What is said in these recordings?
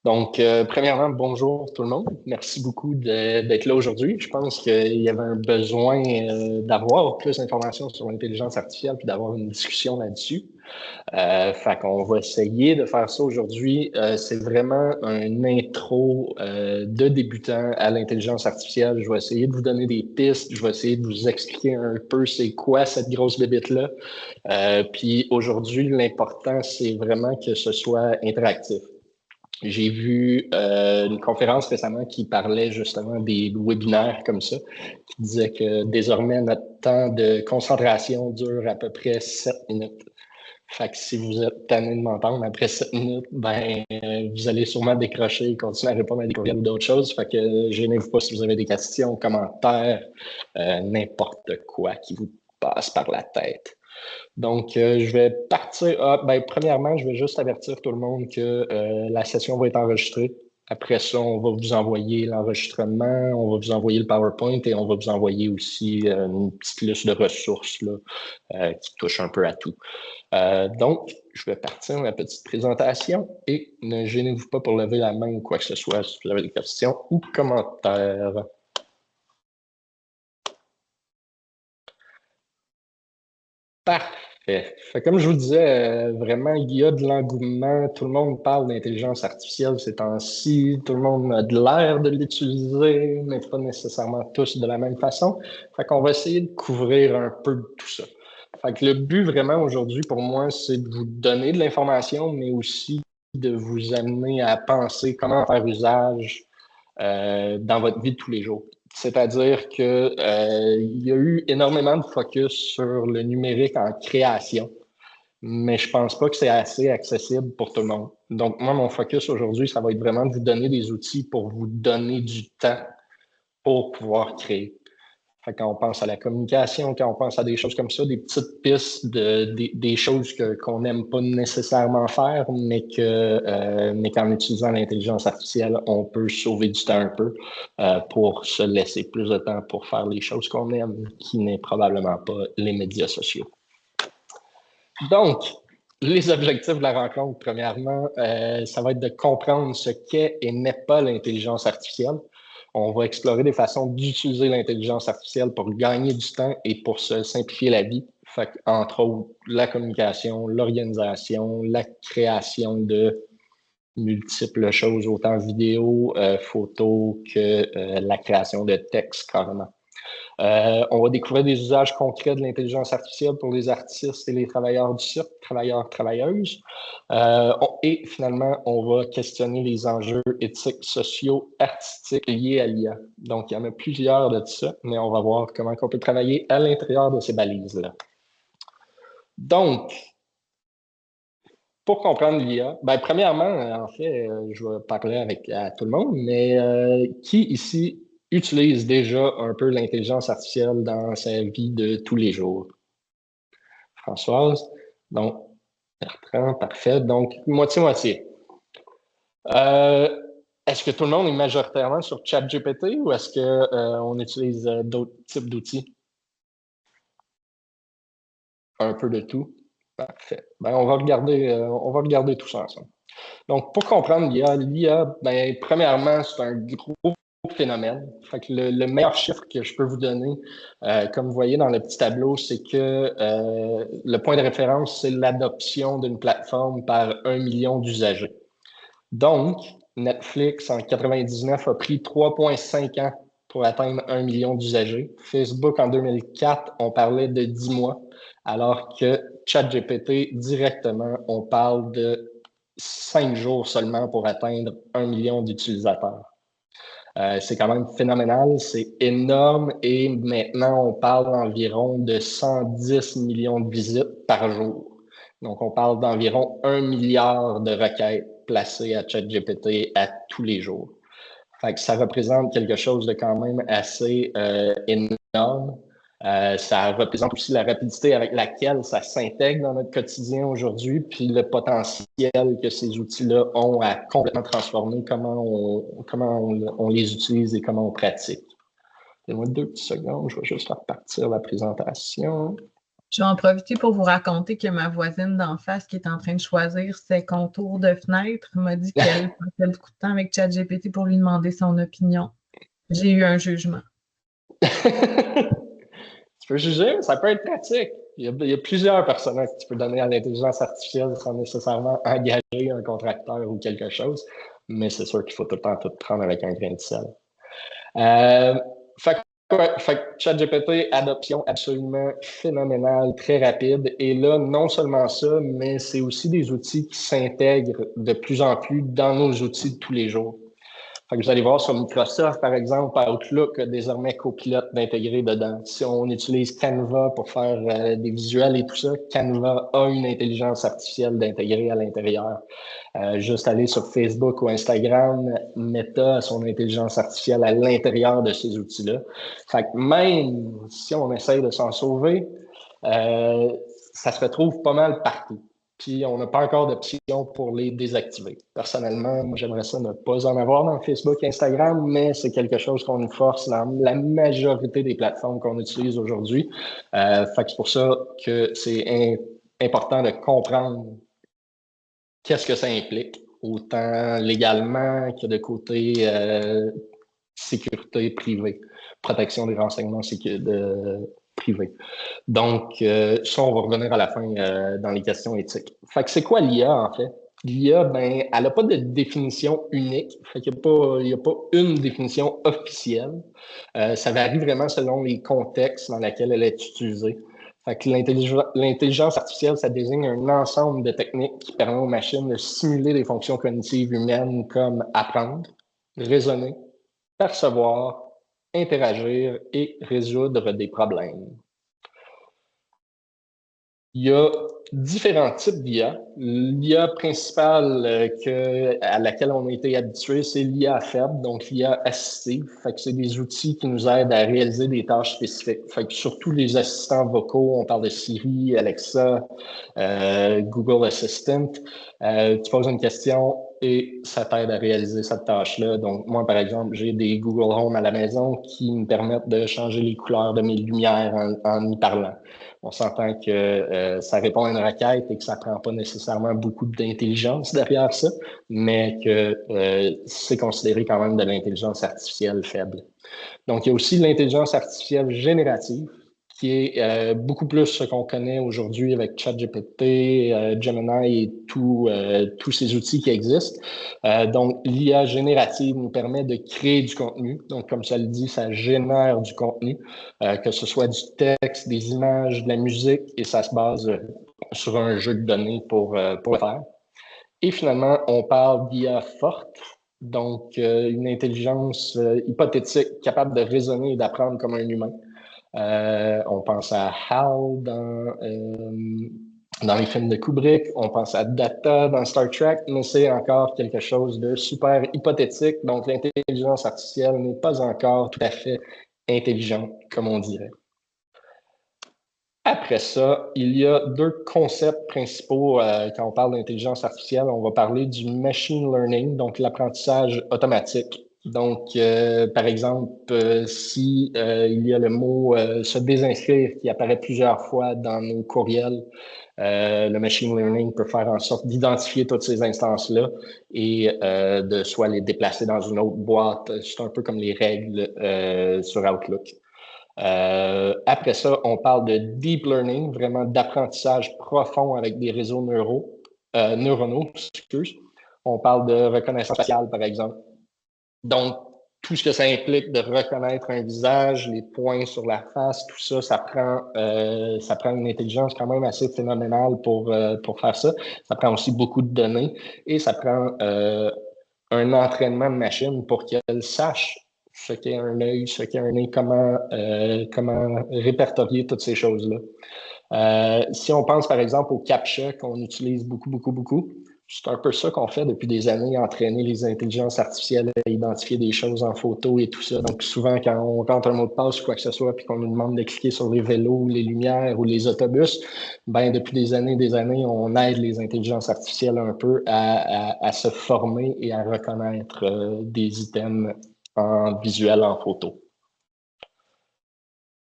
Donc, premièrement, bonjour tout le monde. Merci beaucoup d'être là aujourd'hui. Je pense qu'il y avait un besoin d'avoir plus d'informations sur l'intelligence artificielle puis d'avoir une discussion là-dessus. Fait qu'on va essayer de faire ça aujourd'hui. C'est vraiment un intro de débutant à l'intelligence artificielle. Je vais essayer de vous donner des pistes. Je vais essayer de vous expliquer un peu c'est quoi cette grosse bébête-là. Puis aujourd'hui, l'important, c'est vraiment que ce soit interactif. J'ai vu une conférence récemment qui parlait justement des webinaires comme ça, qui disait que désormais notre temps de concentration dure à peu près 7 minutes. Fait que si vous êtes tanné de m'entendre après 7 minutes, vous allez sûrement décrocher et continuer à répondre à des courriels ou d'autres choses. Fait que gênez-vous pas si vous avez des questions, commentaires, n'importe quoi qui vous passe par la tête. Donc, je vais partir. Premièrement, je vais juste avertir tout le monde que la session va être enregistrée. Après ça, on va vous envoyer l'enregistrement, on va vous envoyer le PowerPoint et on va vous envoyer aussi une petite liste de ressources là, qui touche un peu à tout. Donc, je vais partir ma petite présentation et ne gênez-vous pas pour lever la main ou quoi que ce soit si vous avez des questions ou commentaires. Parfait. Comme je vous disais, vraiment, il y a de l'engouement. Tout le monde parle d'intelligence artificielle ces temps-ci. Tout le monde a de l'air de l'utiliser, mais pas nécessairement tous de la même façon. Fait qu'on va essayer de couvrir un peu de tout ça. Fait que le but vraiment aujourd'hui pour moi, c'est de vous donner de l'information, mais aussi de vous amener à penser comment en faire usage dans votre vie de tous les jours. C'est-à-dire que il y a eu énormément de focus sur le numérique en création, mais je pense pas que c'est assez accessible pour tout le monde. Donc, moi, mon focus aujourd'hui, ça va être vraiment de vous donner des outils pour vous donner du temps pour pouvoir créer. Fait quand on pense à la communication, quand on pense à des choses comme ça, des petites pistes, des choses qu'on n'aime pas nécessairement faire, mais qu'en utilisant l'intelligence artificielle, on peut sauver du temps un peu pour se laisser plus de temps pour faire les choses qu'on aime, qui n'est probablement pas les médias sociaux. Donc, les objectifs de la rencontre, premièrement, ça va être de comprendre ce qu'est et n'est pas l'intelligence artificielle. On va explorer des façons d'utiliser l'intelligence artificielle pour gagner du temps et pour se simplifier la vie. Fait entre autres, la communication, l'organisation, la création de multiples choses, autant vidéo, photo que la création de texte carrément. On va découvrir des usages concrets de l'intelligence artificielle pour les artistes et les travailleurs du cirque, travailleurs, travailleuses. Et finalement, on va questionner les enjeux éthiques, sociaux, artistiques liés à l'IA. Donc, il y en a plusieurs de ça, mais on va voir comment on peut travailler à l'intérieur de ces balises-là. Donc, pour comprendre l'IA, premièrement, en fait, je vais parler à tout le monde, mais qui ici utilise déjà un peu l'intelligence artificielle dans sa vie de tous les jours? Françoise, donc Bertrand, parfait. Donc, moitié-moitié. Euh, est-ce que tout le monde est majoritairement sur ChatGPT ou est-ce qu'on utilise d'autres types d'outils? Un peu de tout. Parfait. On va regarder tout ça ensemble. Donc, pour comprendre l'IA, premièrement, c'est un gros phénomène. Fait que le meilleur chiffre que je peux vous donner, comme vous voyez dans le petit tableau, c'est que le point de référence, c'est l'adoption d'une plateforme par 1 million d'usagers. Donc, Netflix, en 99, a pris 3,5 ans pour atteindre 1 million d'usagers. Facebook, en 2004, on parlait de 10 mois, alors que ChatGPT, directement, on parle de 5 jours seulement pour atteindre 1 million d'utilisateurs. C'est quand même phénoménal, c'est énorme et maintenant on parle environ de 110 millions de visites par jour. Donc on parle d'environ 1 milliard de requêtes placées à ChatGPT à tous les jours. Fait que ça représente quelque chose de quand même assez énorme. Ça représente aussi la rapidité avec laquelle ça s'intègre dans notre quotidien aujourd'hui, puis le potentiel que ces outils-là ont à complètement transformer comment on les utilise et comment on pratique. Donnez-moi 2 petites secondes, je vais juste faire partir la présentation. Je vais en profiter pour vous raconter que ma voisine d'en face qui est en train de choisir ses contours de fenêtre m'a dit qu'elle passait beaucoup de temps avec ChatGPT pour lui demander son opinion. J'ai eu un jugement. Tu peux juger, mais ça peut être pratique. Il y a plusieurs personnages que tu peux donner à l'intelligence artificielle sans nécessairement engager un contracteur ou quelque chose. Mais c'est sûr qu'il faut tout le temps tout prendre avec un grain de sel. Euh, fait, fait que ChatGPT, adoption absolument phénoménale, très rapide. Et là, non seulement ça, mais c'est aussi des outils qui s'intègrent de plus en plus dans nos outils de tous les jours. Fait que vous allez voir sur Microsoft, par exemple, Outlook a désormais Copilot d'intégrer dedans. Si on utilise Canva pour faire des visuels et tout ça, Canva a une intelligence artificielle d'intégrer à l'intérieur. Juste aller sur Facebook ou Instagram, Meta a son intelligence artificielle à l'intérieur de ces outils-là. Fait que même si on essaye de s'en sauver, ça se retrouve pas mal partout. Puis on n'a pas encore d'option pour les désactiver. Personnellement, moi j'aimerais ça ne pas en avoir dans Facebook et Instagram, mais c'est quelque chose qu'on nous force dans la majorité des plateformes qu'on utilise aujourd'hui. Fait que c'est pour ça que c'est important de comprendre qu'est-ce que ça implique, autant légalement que de côté sécurité privée, protection des renseignements privés. Donc, ça, on va revenir à la fin dans les questions éthiques. Fait que c'est quoi l'IA, en fait? L'IA, ben, elle n'a pas de définition unique. Fait qu'il n'y a pas une définition officielle. Ça varie vraiment selon les contextes dans lesquels elle est utilisée. Fait que l'intelligence artificielle, ça désigne un ensemble de techniques qui permettent aux machines de simuler des fonctions cognitives humaines comme apprendre, raisonner, percevoir, interagir et résoudre des problèmes. Il y a différents types d'IA. L'IA principale à laquelle on a été habitué, c'est l'IA faible, donc l'IA assistive. Fait que c'est des outils qui nous aident à réaliser des tâches spécifiques. Fait que surtout les assistants vocaux, on parle de Siri, Alexa, Google Assistant. Tu poses une question et ça t'aide à réaliser cette tâche-là. Donc, moi, par exemple, j'ai des Google Home à la maison qui me permettent de changer les couleurs de mes lumières en y parlant. On s'entend que ça répond à une requête et que ça prend pas nécessairement beaucoup d'intelligence derrière ça, mais que c'est considéré quand même de l'intelligence artificielle faible. Donc, il y a aussi l'intelligence artificielle générative, qui est beaucoup plus ce qu'on connaît aujourd'hui avec ChatGPT, Gemini et tous ces outils qui existent. Donc, l'IA générative nous permet de créer du contenu. Donc, comme ça le dit, ça génère du contenu, que ce soit du texte, des images, de la musique, et ça se base sur un jeu de données pour le faire. Et finalement, on parle d'IA forte, donc une intelligence hypothétique capable de raisonner et d'apprendre comme un humain. On pense à HAL dans les films de Kubrick, on pense à Data dans Star Trek, mais c'est encore quelque chose de super hypothétique. Donc, l'intelligence artificielle n'est pas encore tout à fait intelligente, comme on dirait. Après ça, il y a deux concepts principaux quand on parle d'intelligence artificielle. On va parler du machine learning, donc l'apprentissage automatique. Donc, par exemple, si il y a le mot se désinscrire qui apparaît plusieurs fois dans nos courriels, le machine learning peut faire en sorte d'identifier toutes ces instances-là et de soit les déplacer dans une autre boîte. C'est un peu comme les règles sur Outlook. Après ça, on parle de deep learning, vraiment d'apprentissage profond avec des réseaux neuronaux, excuse. On parle de reconnaissance faciale, par exemple. Donc, tout ce que ça implique de reconnaître un visage, les points sur la face, tout ça, ça prend une intelligence quand même assez phénoménale pour faire ça. Ça prend aussi beaucoup de données et ça prend un entraînement de machine pour qu'elle sache ce qu'est un œil, ce qu'est un nez, comment répertorier toutes ces choses-là. Si on pense par exemple au CAPTCHA qu'on utilise beaucoup, beaucoup, beaucoup, c'est un peu ça qu'on fait depuis des années, entraîner les intelligences artificielles à identifier des choses en photo et tout ça. Donc souvent, quand on rentre un mot de passe ou quoi que ce soit, puis qu'on nous demande de cliquer sur les vélos, les lumières ou les autobus, ben depuis des années, on aide les intelligences artificielles un peu à se former et à reconnaître des items en visuel, en photo.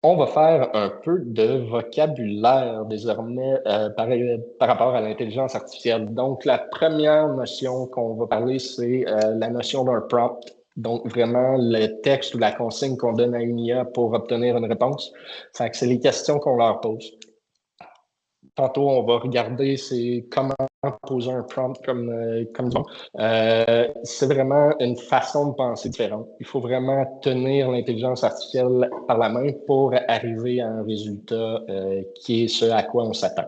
On va faire un peu de vocabulaire désormais par rapport à l'intelligence artificielle. Donc, la première notion qu'on va parler, c'est la notion d'un prompt. Donc, vraiment, le texte ou la consigne qu'on donne à une IA pour obtenir une réponse. Fait que c'est les questions qu'on leur pose. Tantôt, on va regarder c'est comment poser un prompt comme disons. C'est vraiment une façon de penser différente. Il faut vraiment tenir l'intelligence artificielle par la main pour arriver à un résultat qui est ce à quoi on s'attend.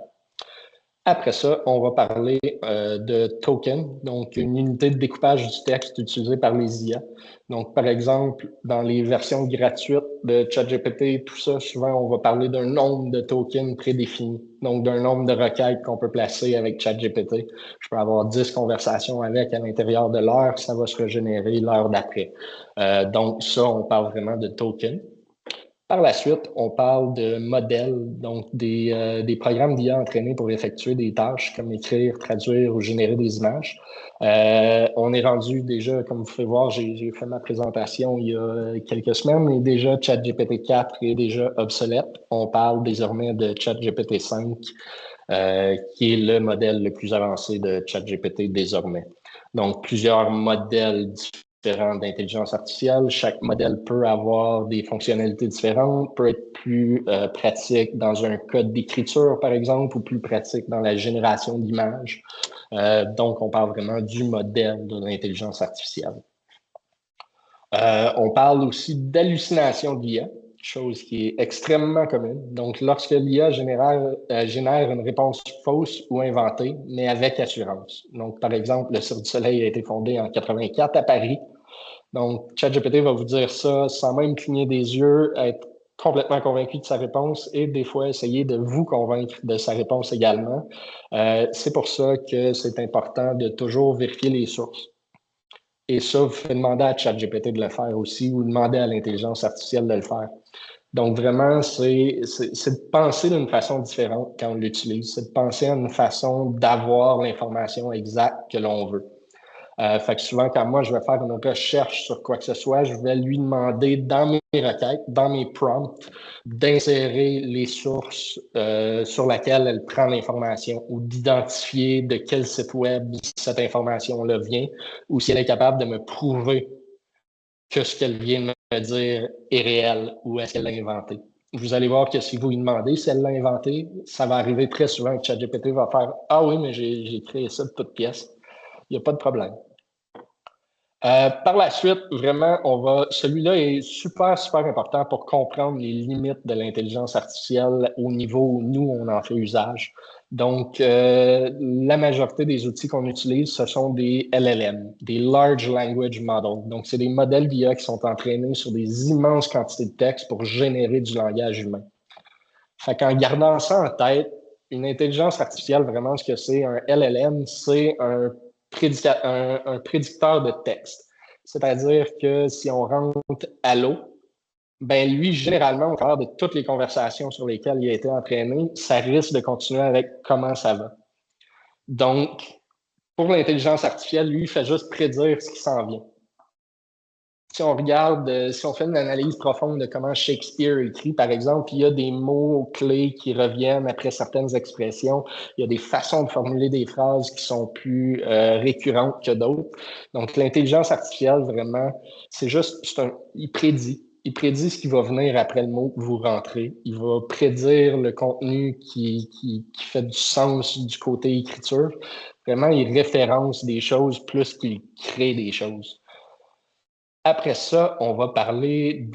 Après ça, on va parler de token, donc une unité de découpage du texte utilisée par les IA. Donc, par exemple, dans les versions gratuites de ChatGPT, tout ça, souvent, on va parler d'un nombre de tokens prédéfinis, donc d'un nombre de requêtes qu'on peut placer avec ChatGPT. Je peux avoir 10 conversations avec à l'intérieur de l'heure, ça va se régénérer l'heure d'après. Donc, ça, on parle vraiment de tokens. Par la suite, on parle de modèles, donc des programmes d'IA entraînés pour effectuer des tâches comme écrire, traduire ou générer des images. On est rendu déjà, comme vous pouvez voir, j'ai fait ma présentation il y a quelques semaines, et déjà ChatGPT 4 est déjà obsolète. On parle désormais de ChatGPT 5, qui est le modèle le plus avancé de ChatGPT désormais. Donc, plusieurs modèles différents d'intelligence artificielle. Chaque modèle peut avoir des fonctionnalités différentes, peut être plus pratique dans un code d'écriture, par exemple, ou plus pratique dans la génération d'images. Donc, on parle vraiment du modèle de l'intelligence artificielle. On parle aussi d'hallucination d'IA, chose qui est extrêmement commune. Donc, lorsque l'IA génère une réponse fausse ou inventée, mais avec assurance. Donc, par exemple, le Cirque du Soleil a été fondé en 84 à Paris. Donc, ChatGPT va vous dire ça sans même cligner des yeux, être complètement convaincu de sa réponse et des fois essayer de vous convaincre de sa réponse également. C'est pour ça que c'est important de toujours vérifier les sources. Et ça, vous pouvez demander à ChatGPT de le faire aussi ou demander à l'intelligence artificielle de le faire. Donc, vraiment, c'est de penser d'une façon différente quand on l'utilise. C'est de penser à une façon d'avoir l'information exacte que l'on veut. Fait que souvent, quand moi, je vais faire une recherche sur quoi que ce soit, je vais lui demander dans mes requêtes, dans mes prompts, d'insérer les sources sur lesquelles elle prend l'information ou d'identifier de quel site web cette information-là vient ou si elle est capable de me prouver que ce qu'elle vient de me dire est réel ou est-ce qu'elle l'a inventé. Vous allez voir que si vous lui demandez si elle l'a inventé, ça va arriver très souvent que ChatGPT va faire « Ah oui, mais j'ai créé ça de toutes pièces. » Il n'y a pas de problème. Par la suite, vraiment, celui-là est super, super important pour comprendre les limites de l'intelligence artificielle au niveau où nous, on en fait usage. Donc, la majorité des outils qu'on utilise, ce sont des LLM, des Large Language Models. Donc, c'est des modèles d'IA qui sont entraînés sur des immenses quantités de texte pour générer du langage humain. Fait qu'en gardant ça en tête, une intelligence artificielle, vraiment, ce que c'est un LLM, c'est un prédicteur de texte. C'est-à-dire que si on rentre allô, ben lui, généralement, au travers de toutes les conversations sur lesquelles il a été entraîné, ça risque de continuer avec comment ça va. Donc, pour l'intelligence artificielle, lui, il fait juste prédire ce qui s'en vient. Si on regarde, si on fait une analyse profonde de comment Shakespeare écrit, par exemple, il y a des mots-clés qui reviennent après certaines expressions. Il y a des façons de formuler des phrases qui sont plus récurrentes que d'autres. Donc, l'intelligence artificielle, vraiment, c'est juste, il prédit. Il prédit ce qui va venir après le mot que vous rentrez. Il va prédire le contenu qui fait du sens du côté écriture. Vraiment, il référence des choses plus qu'il crée des choses. Après ça, on va parler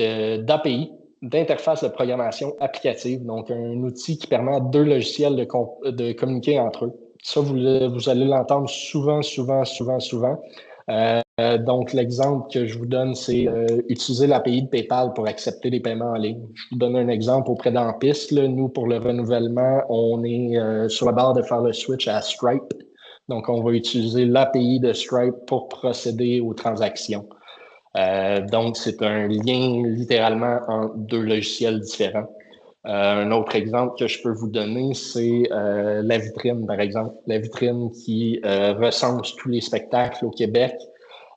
d'API, d'interface de programmation applicative, donc un outil qui permet à deux logiciels de communiquer entre eux. Ça, vous allez l'entendre souvent, souvent, souvent, souvent. Donc, l'exemple que je vous donne, c'est utiliser l'API de PayPal pour accepter les paiements en ligne. Je vous donne un exemple auprès d'Ampis. Nous, pour le renouvellement, on est sur la barre de faire le switch à Stripe. Donc, on va utiliser l'API de Stripe pour procéder aux transactions. Donc, c'est un lien littéralement entre deux logiciels différents. Un autre exemple que je peux vous donner, c'est la vitrine, par exemple. La vitrine qui recense tous les spectacles au Québec.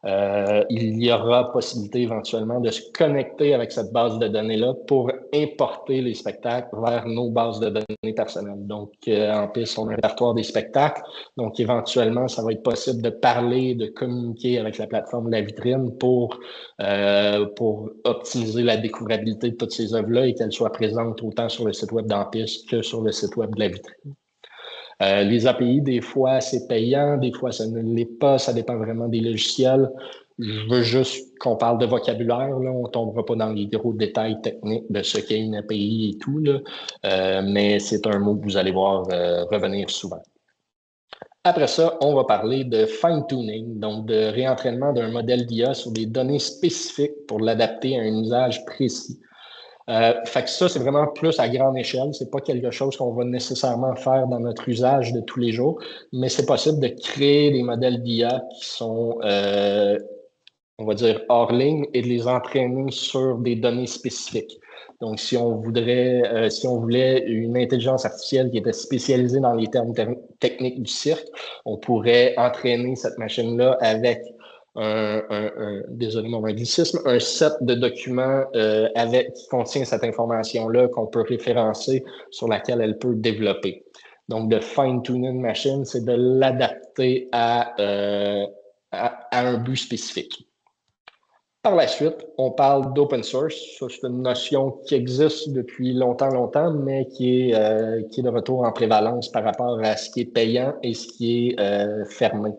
Il y aura possibilité éventuellement de se connecter avec cette base de données-là pour importer les spectacles vers nos bases de données personnelles. Donc, en plus, on a un répertoire des spectacles. Donc, éventuellement, ça va être possible de parler, de communiquer avec la plateforme de la vitrine pour optimiser la découvrabilité de toutes ces œuvres-là et qu'elles soient présentes autant sur le site web d'Ampis que sur le site web de la vitrine. Les API, des fois, c'est payant, des fois, ça ne l'est pas. Ça dépend vraiment des logiciels. Je veux juste qu'on parle de vocabulaire, là. On ne tombera pas dans les gros détails techniques de ce qu'est une API et tout, là. Mais c'est un mot que vous allez voir revenir souvent. Après ça, on va parler de fine-tuning, donc de réentraînement d'un modèle d'IA sur des données spécifiques pour l'adapter à un usage précis. Fait que ça, c'est vraiment plus à grande échelle. C'est pas quelque chose qu'on va nécessairement faire dans notre usage de tous les jours, mais c'est possible de créer des modèles d'IA qui sont, on va dire, hors ligne et de les entraîner sur des données spécifiques. Donc, si on voulait une intelligence artificielle qui était spécialisée dans les termes techniques du cirque, on pourrait entraîner cette machine-là avec désolé mon anglicisme, un set de documents qui contient cette information-là qu'on peut référencer, sur laquelle elle peut développer. Donc, de fine-tuner une machine, c'est de l'adapter à un but spécifique. Par la suite, on parle d'open source. Ça, c'est une notion qui existe depuis longtemps, mais qui est de retour en prévalence par rapport à ce qui est payant et ce qui est fermé.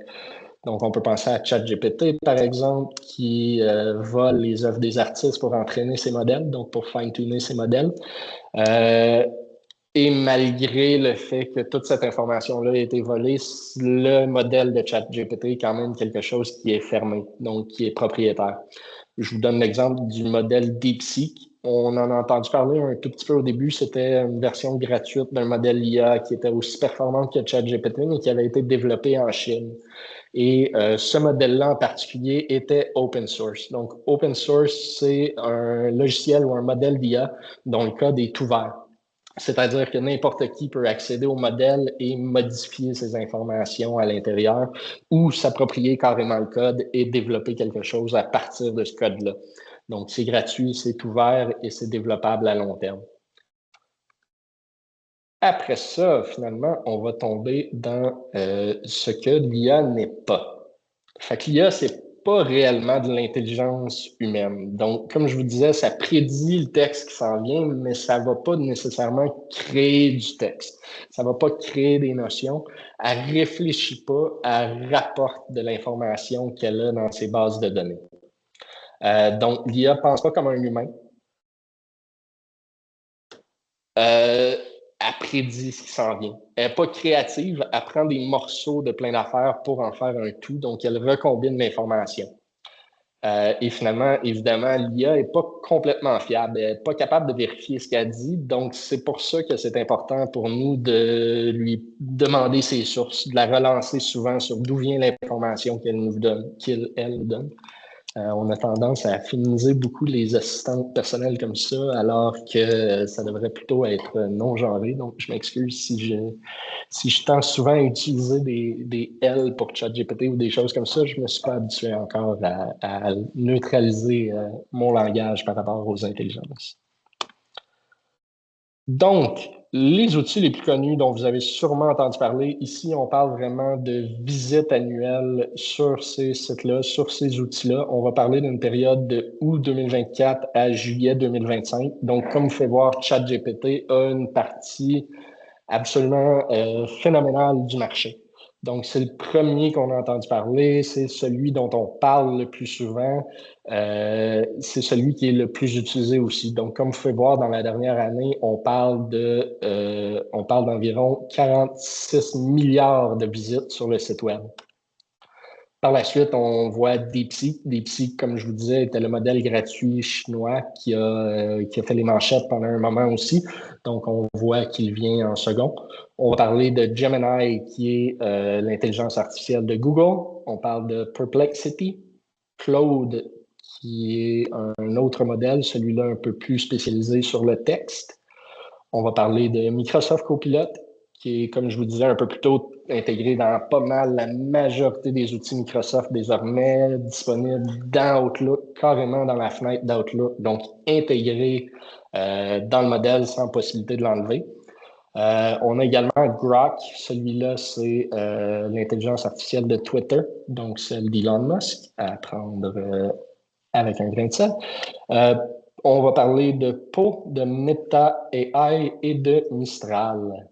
Donc, on peut penser à ChatGPT, par exemple, qui vole les œuvres des artistes pour entraîner ses modèles, donc pour fine-tuner ses modèles. Et malgré le fait que toute cette information-là a été volée, le modèle de ChatGPT est quand même quelque chose qui est fermé, donc qui est propriétaire. Je vous donne l'exemple du modèle DeepSeek. On en a entendu parler un tout petit peu au début. C'était une version gratuite d'un modèle IA qui était aussi performante que ChatGPT, mais qui avait été développé en Chine. Et ce modèle-là en particulier était open source. Donc, open source, c'est un logiciel ou un modèle d'IA dont le code est ouvert. C'est-à-dire que n'importe qui peut accéder au modèle et modifier ses informations à l'intérieur ou s'approprier carrément le code et développer quelque chose à partir de ce code-là. Donc, c'est gratuit, c'est ouvert et c'est développable à long terme. Après ça, finalement, on va tomber dans ce que l'IA n'est pas. Fait que l'IA, c'est pas réellement de l'intelligence humaine. Donc, comme je vous disais, ça prédit le texte qui s'en vient, mais ça va pas nécessairement créer du texte. Ça va pas créer des notions. Elle réfléchit pas, elle rapporte de l'information qu'elle a dans ses bases de données. Donc, l'IA pense pas comme un humain. Elle prédit ce qui s'en vient. Elle n'est pas créative, elle prend des morceaux de plein d'affaires pour en faire un tout, donc elle recombine l'information. Et finalement, évidemment, l'IA n'est pas complètement fiable, elle n'est pas capable de vérifier ce qu'elle dit, donc c'est pour ça que c'est important pour nous de lui demander ses sources, de la relancer souvent sur d'où vient l'information qu'elle nous donne, qu'elle nous donne. On a tendance à féminiser beaucoup les assistantes personnelles comme ça, alors que ça devrait plutôt être non-genré. Donc, je m'excuse si je tends souvent à utiliser des L pour ChatGPT ou des choses comme ça. Je ne me suis pas habitué encore à neutraliser mon langage par rapport aux intelligences. Donc, les outils les plus connus dont vous avez sûrement entendu parler, ici, on parle vraiment de visites annuelles sur ces sites-là, sur ces outils-là. On va parler d'une période de août 2024 à juillet 2025. Donc, comme vous pouvez voir, ChatGPT a une partie absolument phénoménale du marché. Donc, c'est le premier qu'on a entendu parler, c'est celui dont on parle le plus souvent, c'est celui qui est le plus utilisé aussi. Donc, comme vous pouvez voir, dans la dernière année, on parle d'environ 46 milliards de visites sur le site web. Par la suite, on voit DeepSeek. DeepSeek, comme je vous disais, était le modèle gratuit chinois qui a fait les manchettes pendant un moment aussi. Donc, on voit qu'il vient en second. On va parler de Gemini, qui est l'intelligence artificielle de Google. On parle de Perplexity. Claude, qui est un autre modèle, celui-là un peu plus spécialisé sur le texte. On va parler de Microsoft Copilot, qui est, comme je vous disais un peu plus tôt, intégré dans pas mal la majorité des outils Microsoft désormais, disponible dans Outlook, carrément dans la fenêtre d'Outlook, donc intégré dans le modèle sans possibilité de l'enlever. On a également Grok. Celui-là, c'est l'intelligence artificielle de Twitter, donc celle d'Elon Musk, à prendre avec un grain de sel. On va parler de Po, de Meta AI et de Mistral.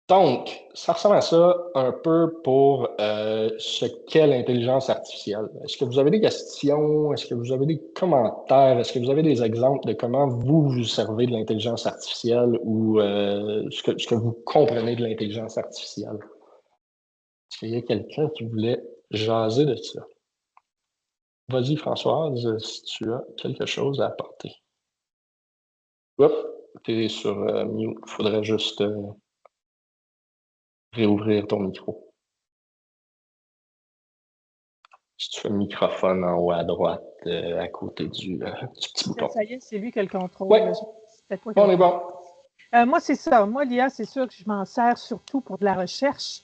Donc, ça ressemble à ça un peu pour ce qu'est l'intelligence artificielle. Est-ce que vous avez des questions? Est-ce que vous avez des commentaires? Est-ce que vous avez des exemples de comment vous vous servez de l'intelligence artificielle ou ce que vous comprenez de l'intelligence artificielle? Est-ce qu'il y a quelqu'un qui voulait jaser de ça? Vas-y, Françoise, si tu as quelque chose à apporter. Hop, tu es sur mute. Il faudrait juste réouvrir ton micro. Si tu fais le microphone en haut à droite, à côté du petit bouton. Ça y est, c'est lui qui a le contrôle. Oui, on est bon. Moi, c'est ça. Moi, l'IA, c'est sûr que je m'en sers surtout pour de la recherche.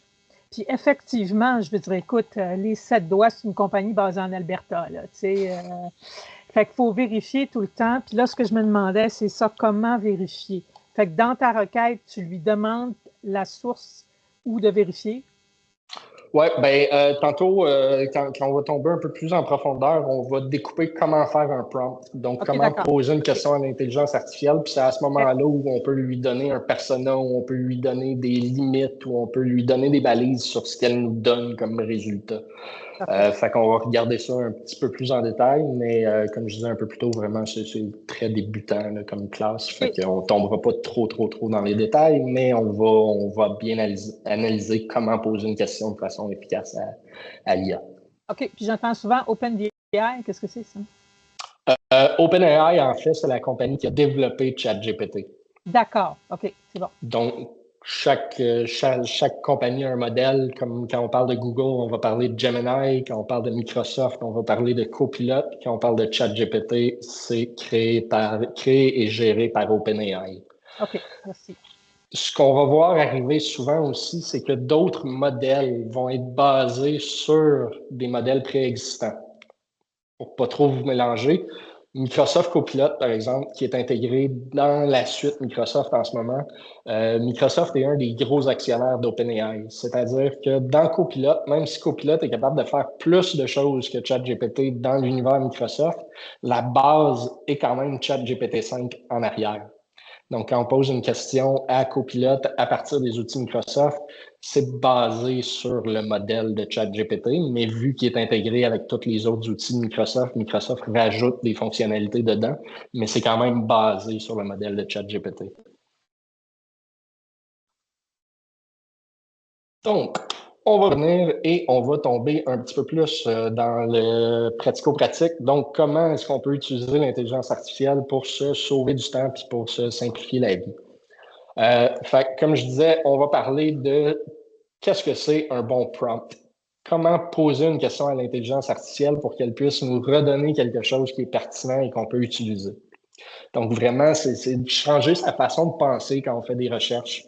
Puis effectivement, je veux dire, écoute, les 7 doigts, c'est une compagnie basée en Alberta. Là, fait qu'il faut vérifier tout le temps. Puis là, ce que je me demandais, c'est ça, comment vérifier? Fait que dans ta requête, tu lui demandes la source où de vérifier. Oui, tantôt, quand on va tomber un peu plus en profondeur, on va découper comment faire un prompt. Donc, comment poser une question à l'intelligence artificielle. Puis c'est à ce moment-là où on peut lui donner un persona, où on peut lui donner des limites, où on peut lui donner des balises sur ce qu'elle nous donne comme résultat. Fait qu'on va regarder ça un petit peu plus en détail, mais comme je disais un peu plus tôt, vraiment, c'est très débutant là, comme classe. Fait qu'on tombera pas trop dans les détails, mais on va bien analyser comment poser une question de façon efficace à l'IA. OK. Puis j'entends souvent OpenAI. Qu'est-ce que c'est, ça? OpenAI, en fait, c'est la compagnie qui a développé ChatGPT. D'accord. OK. C'est bon. Donc, chaque compagnie a un modèle. Comme quand on parle de Google, on va parler de Gemini. Quand on parle de Microsoft, on va parler de Copilot. Quand on parle de ChatGPT, c'est créé et géré par OpenAI. OK, merci. Ce qu'on va voir arriver souvent aussi, c'est que d'autres modèles vont être basés sur des modèles préexistants. Pour pas trop vous mélanger, Microsoft Copilot, par exemple, qui est intégré dans la suite Microsoft en ce moment, Microsoft est un des gros actionnaires d'OpenAI. C'est-à-dire que dans Copilot, même si Copilot est capable de faire plus de choses que ChatGPT dans l'univers Microsoft, la base est quand même ChatGPT 5 en arrière. Donc, quand on pose une question à Copilot à partir des outils Microsoft, c'est basé sur le modèle de ChatGPT, mais vu qu'il est intégré avec tous les autres outils de Microsoft, Microsoft rajoute des fonctionnalités dedans, mais c'est quand même basé sur le modèle de ChatGPT. Donc, on va venir et on va tomber un petit peu plus dans le pratico-pratique. Donc, comment est-ce qu'on peut utiliser l'intelligence artificielle pour se sauver du temps et pour se simplifier la vie? Fait, comme je disais, on va parler de qu'est-ce que c'est un bon prompt. Comment poser une question à l'intelligence artificielle pour qu'elle puisse nous redonner quelque chose qui est pertinent et qu'on peut utiliser. Donc, vraiment, c'est de changer sa façon de penser quand on fait des recherches.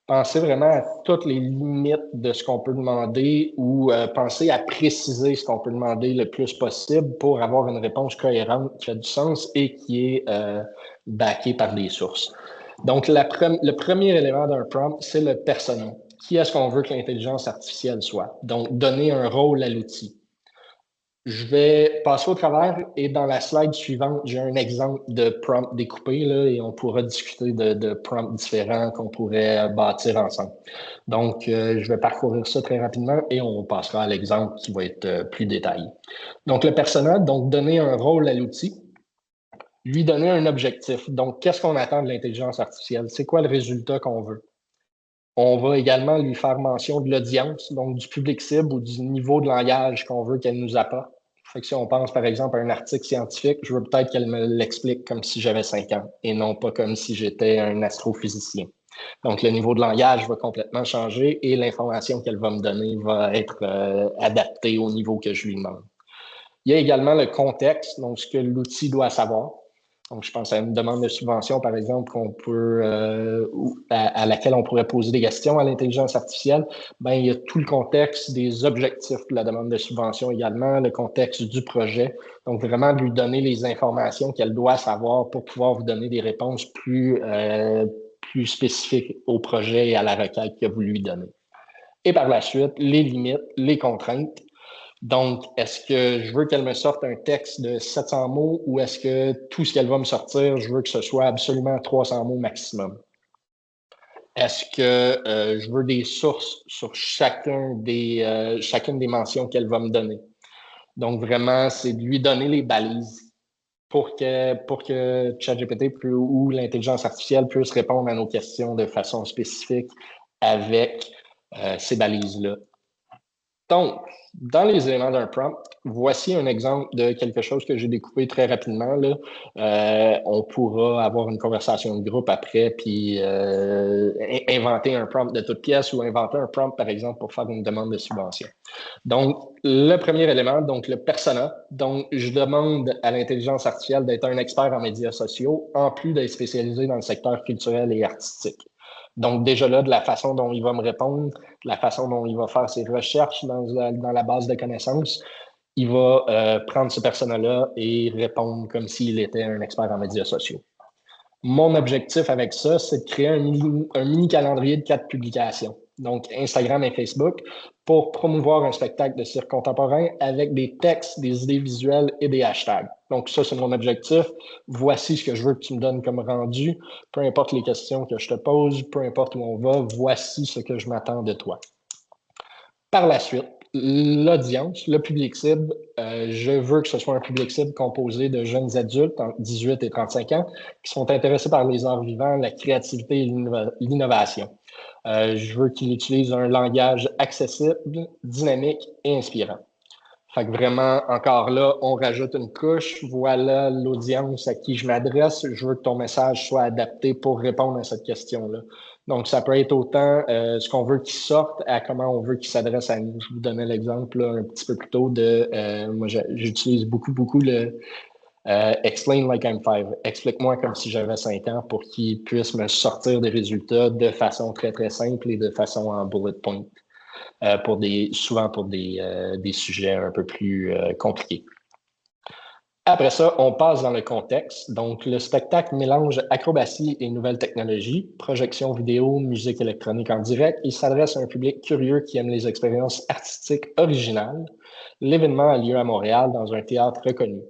Penser vraiment à toutes les limites de ce qu'on peut demander ou penser à préciser ce qu'on peut demander le plus possible pour avoir une réponse cohérente qui a du sens et qui est backée par des sources. Donc, le premier élément d'un prompt, c'est le persona. Qui est-ce qu'on veut que l'intelligence artificielle soit? Donc, donner un rôle à l'outil. Je vais passer au travers et dans la slide suivante, j'ai un exemple de prompt découpé là, et on pourra discuter de prompts différents qu'on pourrait bâtir ensemble. Donc, je vais parcourir ça très rapidement et on passera à l'exemple qui va être plus détaillé. Donc, le persona, donc donner un rôle à l'outil, lui donner un objectif. Donc, qu'est-ce qu'on attend de l'intelligence artificielle? C'est quoi le résultat qu'on veut? On va également lui faire mention de l'audience, donc du public cible ou du niveau de langage qu'on veut qu'elle nous apporte. Fait que si on pense, par exemple, à un article scientifique, je veux peut-être qu'elle me l'explique comme si j'avais 5 ans et non pas comme si j'étais un astrophysicien. Donc, le niveau de langage va complètement changer et l'information qu'elle va me donner va être adaptée au niveau que je lui demande. Il y a également le contexte, donc ce que l'outil doit savoir. Donc, je pense à une demande de subvention, par exemple, à laquelle on pourrait poser des questions à l'intelligence artificielle. Ben, il y a tout le contexte des objectifs de la demande de subvention également, le contexte du projet. Donc, vraiment lui donner les informations qu'elle doit savoir pour pouvoir vous donner des réponses plus spécifiques au projet et à la requête que vous lui donnez. Et par la suite, les limites, les contraintes. Donc, est-ce que je veux qu'elle me sorte un texte de 700 mots ou est-ce que tout ce qu'elle va me sortir, je veux que ce soit absolument 300 mots maximum? Est-ce que je veux des sources sur chacune des mentions qu'elle va me donner? Donc, vraiment, c'est de lui donner les balises pour que ChatGPT ou l'intelligence artificielle puisse répondre à nos questions de façon spécifique avec ces balises-là. Donc, dans les éléments d'un prompt, voici un exemple de quelque chose que j'ai découpé très rapidement. Là. On pourra avoir une conversation de groupe après, puis inventer un prompt de toute pièce ou inventer un prompt, par exemple, pour faire une demande de subvention. Donc, le premier élément, donc le persona. Donc, je demande à l'intelligence artificielle d'être un expert en médias sociaux, en plus d'être spécialisé dans le secteur culturel et artistique. Donc, déjà là, de la façon dont il va me répondre, de la façon dont il va faire ses recherches dans la base de connaissances, il va prendre ce persona-là et répondre comme s'il était un expert en médias sociaux. Mon objectif avec ça, c'est de créer un mini calendrier de 4 publications, donc Instagram et Facebook, pour promouvoir un spectacle de cirque contemporain avec des textes, des idées visuelles et des hashtags. Donc ça, c'est mon objectif. Voici ce que je veux que tu me donnes comme rendu. Peu importe les questions que je te pose, peu importe où on va, voici ce que je m'attends de toi. Par la suite, l'audience, le public cible, je veux que ce soit un public cible composé de jeunes adultes entre 18 et 35 ans qui sont intéressés par les arts vivants, la créativité et l'innovation. Je veux qu'ils utilisent un langage accessible, dynamique et inspirant. Fait que vraiment, encore là, on rajoute une couche. Voilà l'audience à qui je m'adresse. Je veux que ton message soit adapté pour répondre à cette question-là. Donc, ça peut être autant ce qu'on veut qu'il sorte à comment on veut qu'il s'adresse à nous. Je vous donnais l'exemple un petit peu plus tôt de... moi, j'utilise beaucoup le Explain like I'm 5. Explique-moi comme si j'avais 5 ans pour qu'il puisse me sortir des résultats de façon très, très simple et de façon en bullet point. Souvent pour des sujets un peu plus compliqués. Après ça, on passe dans le contexte. Donc, le spectacle mélange acrobatie et nouvelles technologies, projection vidéo, musique électronique en direct. Il s'adresse à un public curieux qui aime les expériences artistiques originales. L'événement a lieu à Montréal dans un théâtre reconnu.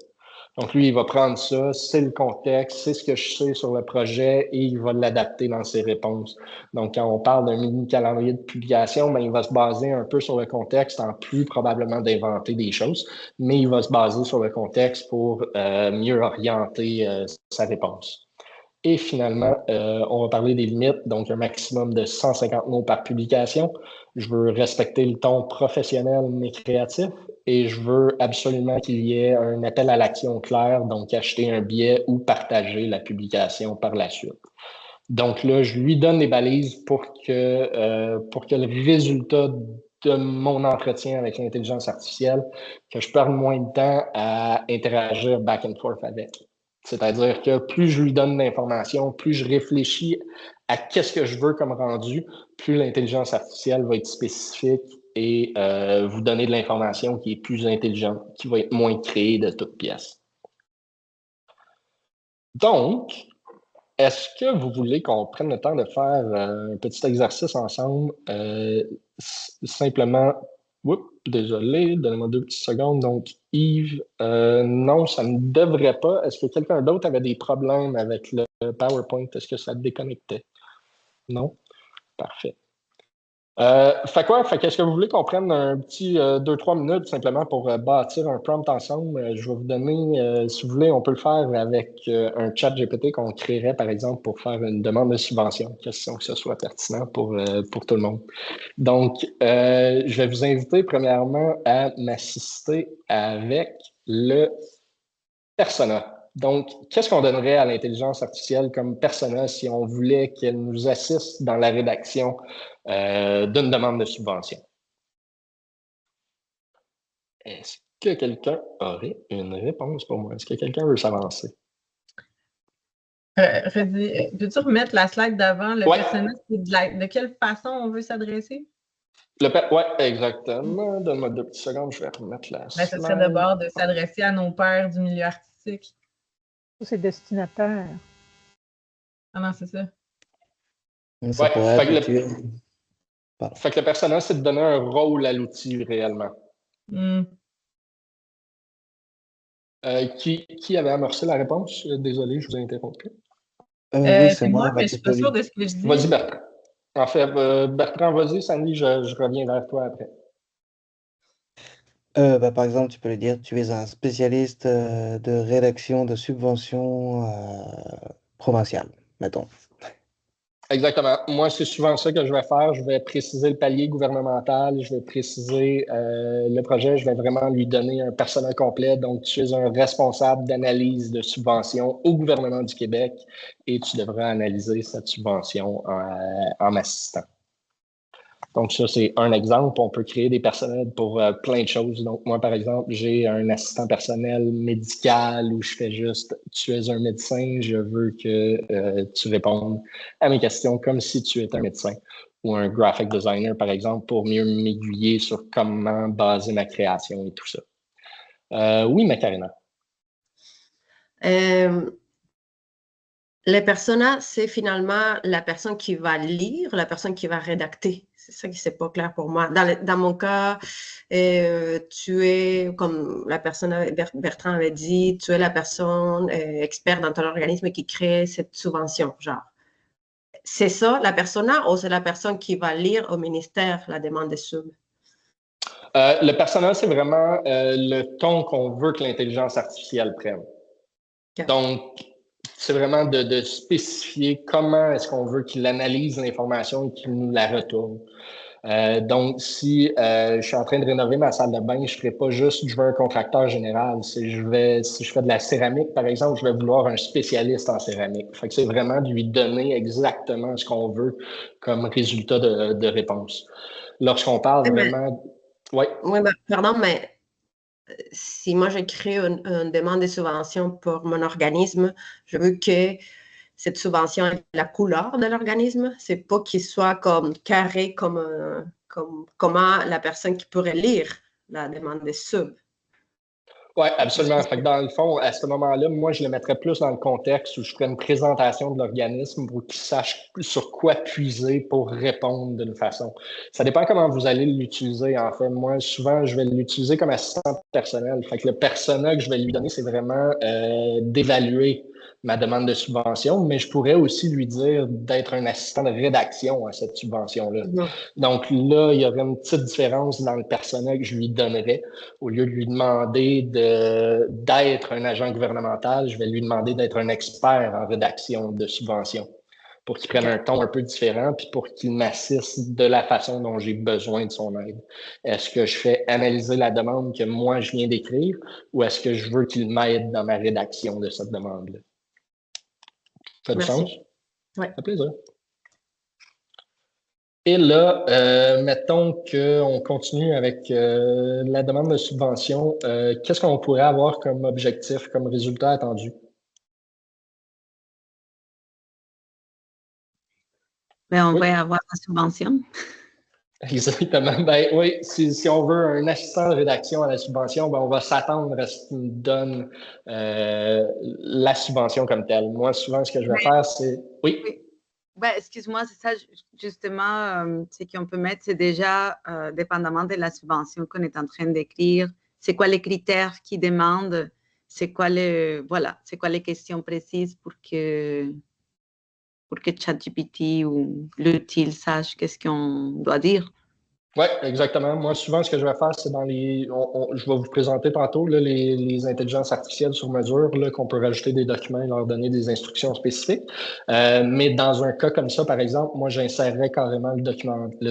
Donc, lui, il va prendre ça, c'est le contexte, c'est ce que je sais sur le projet et il va l'adapter dans ses réponses. Donc, quand on parle d'un mini calendrier de publication, ben, il va se baser un peu sur le contexte en plus probablement d'inventer des choses, mais il va se baser sur le contexte pour mieux orienter sa réponse. Et finalement, on va parler des limites, donc un maximum de 150 mots par publication. Je veux respecter le ton professionnel mais créatif et je veux absolument qu'il y ait un appel à l'action clair, donc acheter un billet ou partager la publication par la suite. Donc là, je lui donne des balises pour que le résultat de mon entretien avec l'intelligence artificielle, que je perde moins de temps à interagir back and forth avec. C'est-à-dire que plus je lui donne d'informations, plus je réfléchis à qu'est-ce que je veux comme rendu, plus l'intelligence artificielle va être spécifique et vous donner de l'information qui est plus intelligente, qui va être moins créée de toutes pièces. Donc, est-ce que vous voulez qu'on prenne le temps de faire un petit exercice ensemble? Simplement, désolé, donnez-moi 2 petites secondes. Donc, Yves, non, ça ne devrait pas. Est-ce que quelqu'un d'autre avait des problèmes avec le PowerPoint? Est-ce que ça déconnectait? Non? Parfait. Fait qu'est-ce que vous voulez qu'on prenne un petit 2-3 minutes simplement pour bâtir un prompt ensemble? Je vais vous donner, si vous voulez, on peut le faire avec un chat GPT qu'on créerait, par exemple, pour faire une demande de subvention, question que ce soit pertinent pour tout le monde. Donc, je vais vous inviter premièrement à m'assister avec le persona. Donc, qu'est-ce qu'on donnerait à l'intelligence artificielle comme persona si on voulait qu'elle nous assiste dans la rédaction d'une demande de subvention? Est-ce que quelqu'un aurait une réponse pour moi? Est-ce que quelqu'un veut s'avancer? Peux-tu remettre la slide d'avant? Le Ouais. personnage, c'est de quelle façon on veut s'adresser? Oui, exactement. Donne-moi 2 petites secondes, je vais remettre la Ben, ce serait slide. d'abord de s'adresser à nos pairs du milieu artistique. C'est destinataire. Ah non, c'est ça. Ça Ouais, pourrait fait être que fait que le personnage, c'est de donner un rôle à l'outil réellement. Qui avait amorcé la réponse? Désolé, je vous ai interrompu. Oui, c'est moi, moi. mais je suis pas sûre de ce que je dis. Vas-y, Bertrand. En fait, Bertrand, vas-y, Sandy, je reviens vers toi après. Par exemple, tu peux le dire, tu es un spécialiste de rédaction de subventions provinciales, mettons. Exactement. Moi, c'est souvent ça que je vais faire. Je vais préciser le palier gouvernemental, je vais préciser le projet, je vais vraiment lui donner un personnel complet. Donc, tu es un responsable d'analyse de subvention au gouvernement du Québec et tu devras analyser cette subvention en m'assistant. Donc, ça, c'est un exemple. On peut créer des personnels pour plein de choses. Donc, moi, par exemple, j'ai un assistant personnel médical où je fais juste, tu es un médecin, je veux que tu répondes à mes questions comme si tu étais un médecin. Ou un graphic designer, par exemple, pour mieux m'aiguiller sur comment baser ma création et tout ça. Oui, Macarena. Les personas, c'est finalement la personne qui va lire, la personne qui va rédacter. C'est ça qui n'est pas clair pour moi. Dans mon cas, tu es, comme la personne, Bertrand avait dit, tu es la personne experte dans ton organisme qui crée cette subvention, genre. C'est ça, la persona, ou c'est la personne qui va lire au ministère la demande de sub? Le persona, c'est vraiment le ton qu'on veut que l'intelligence artificielle prenne. Okay. Donc, c'est vraiment de spécifier comment est-ce qu'on veut qu'il analyse l'information et qu'il nous la retourne. Donc, si je suis en train de rénover ma salle de bain, je ne ferai pas juste je veux un contracteur général. Si je fais de la céramique, par exemple, je vais vouloir un spécialiste en céramique. Fait que c'est vraiment de lui donner exactement ce qu'on veut comme résultat de réponse. Lorsqu'on parle vraiment... Oui, pardon, mais si moi je crée une demande de subvention pour mon organisme, je veux que cette subvention ait la couleur de l'organisme. C'est pas qu'il soit comme carré comme comment la personne qui pourrait lire la demande de sub. Oui, absolument. Fait que dans le fond, à ce moment-là, moi, je le mettrais plus dans le contexte où je ferais une présentation de l'organisme pour qu'il sache sur quoi puiser pour répondre d'une façon. Ça dépend comment vous allez l'utiliser, en fait. Moi, souvent, je vais l'utiliser comme assistant personnel. Fait que le persona que je vais lui donner, c'est vraiment d'évaluer ma demande de subvention, mais je pourrais aussi lui dire d'être un assistant de rédaction à cette subvention-là. Donc là, il y aurait une petite différence dans le persona que je lui donnerais. Au lieu de lui demander d'être un agent gouvernemental, je vais lui demander d'être un expert en rédaction de subventions pour qu'il prenne un ton un peu différent puis pour qu'il m'assiste de la façon dont j'ai besoin de son aide. Est-ce que je fais analyser la demande que moi, je viens d'écrire ou est-ce que je veux qu'il m'aide dans ma rédaction de cette demande-là? Ça fait du sens? Oui. Ça fait plaisir. Et là, mettons qu'on continue avec la demande de subvention. Qu'est-ce qu'on pourrait avoir comme objectif, comme résultat attendu? Ben, on va avoir la subvention. Exactement. Ben oui, si on veut un assistant de rédaction à la subvention, ben on va s'attendre à ce qu'il nous donne la subvention comme telle. Moi, souvent, ce que je vais faire, c'est... Oui. Ben, excuse-moi, c'est ça, justement, ce qu'on peut mettre, c'est déjà, dépendamment de la subvention qu'on est en train d'écrire, c'est quoi les critères qu'ils demandent, c'est quoi les questions précises pour que ChatGPT ou l'outil sache qu'est-ce qu'on doit dire. Oui, exactement. Moi, souvent, ce que je vais faire, c'est je vais vous présenter tantôt là, les intelligences artificielles sur mesure, là, qu'on peut rajouter des documents et leur donner des instructions spécifiques. Mais dans un cas comme ça, par exemple, moi, j'insérerais carrément le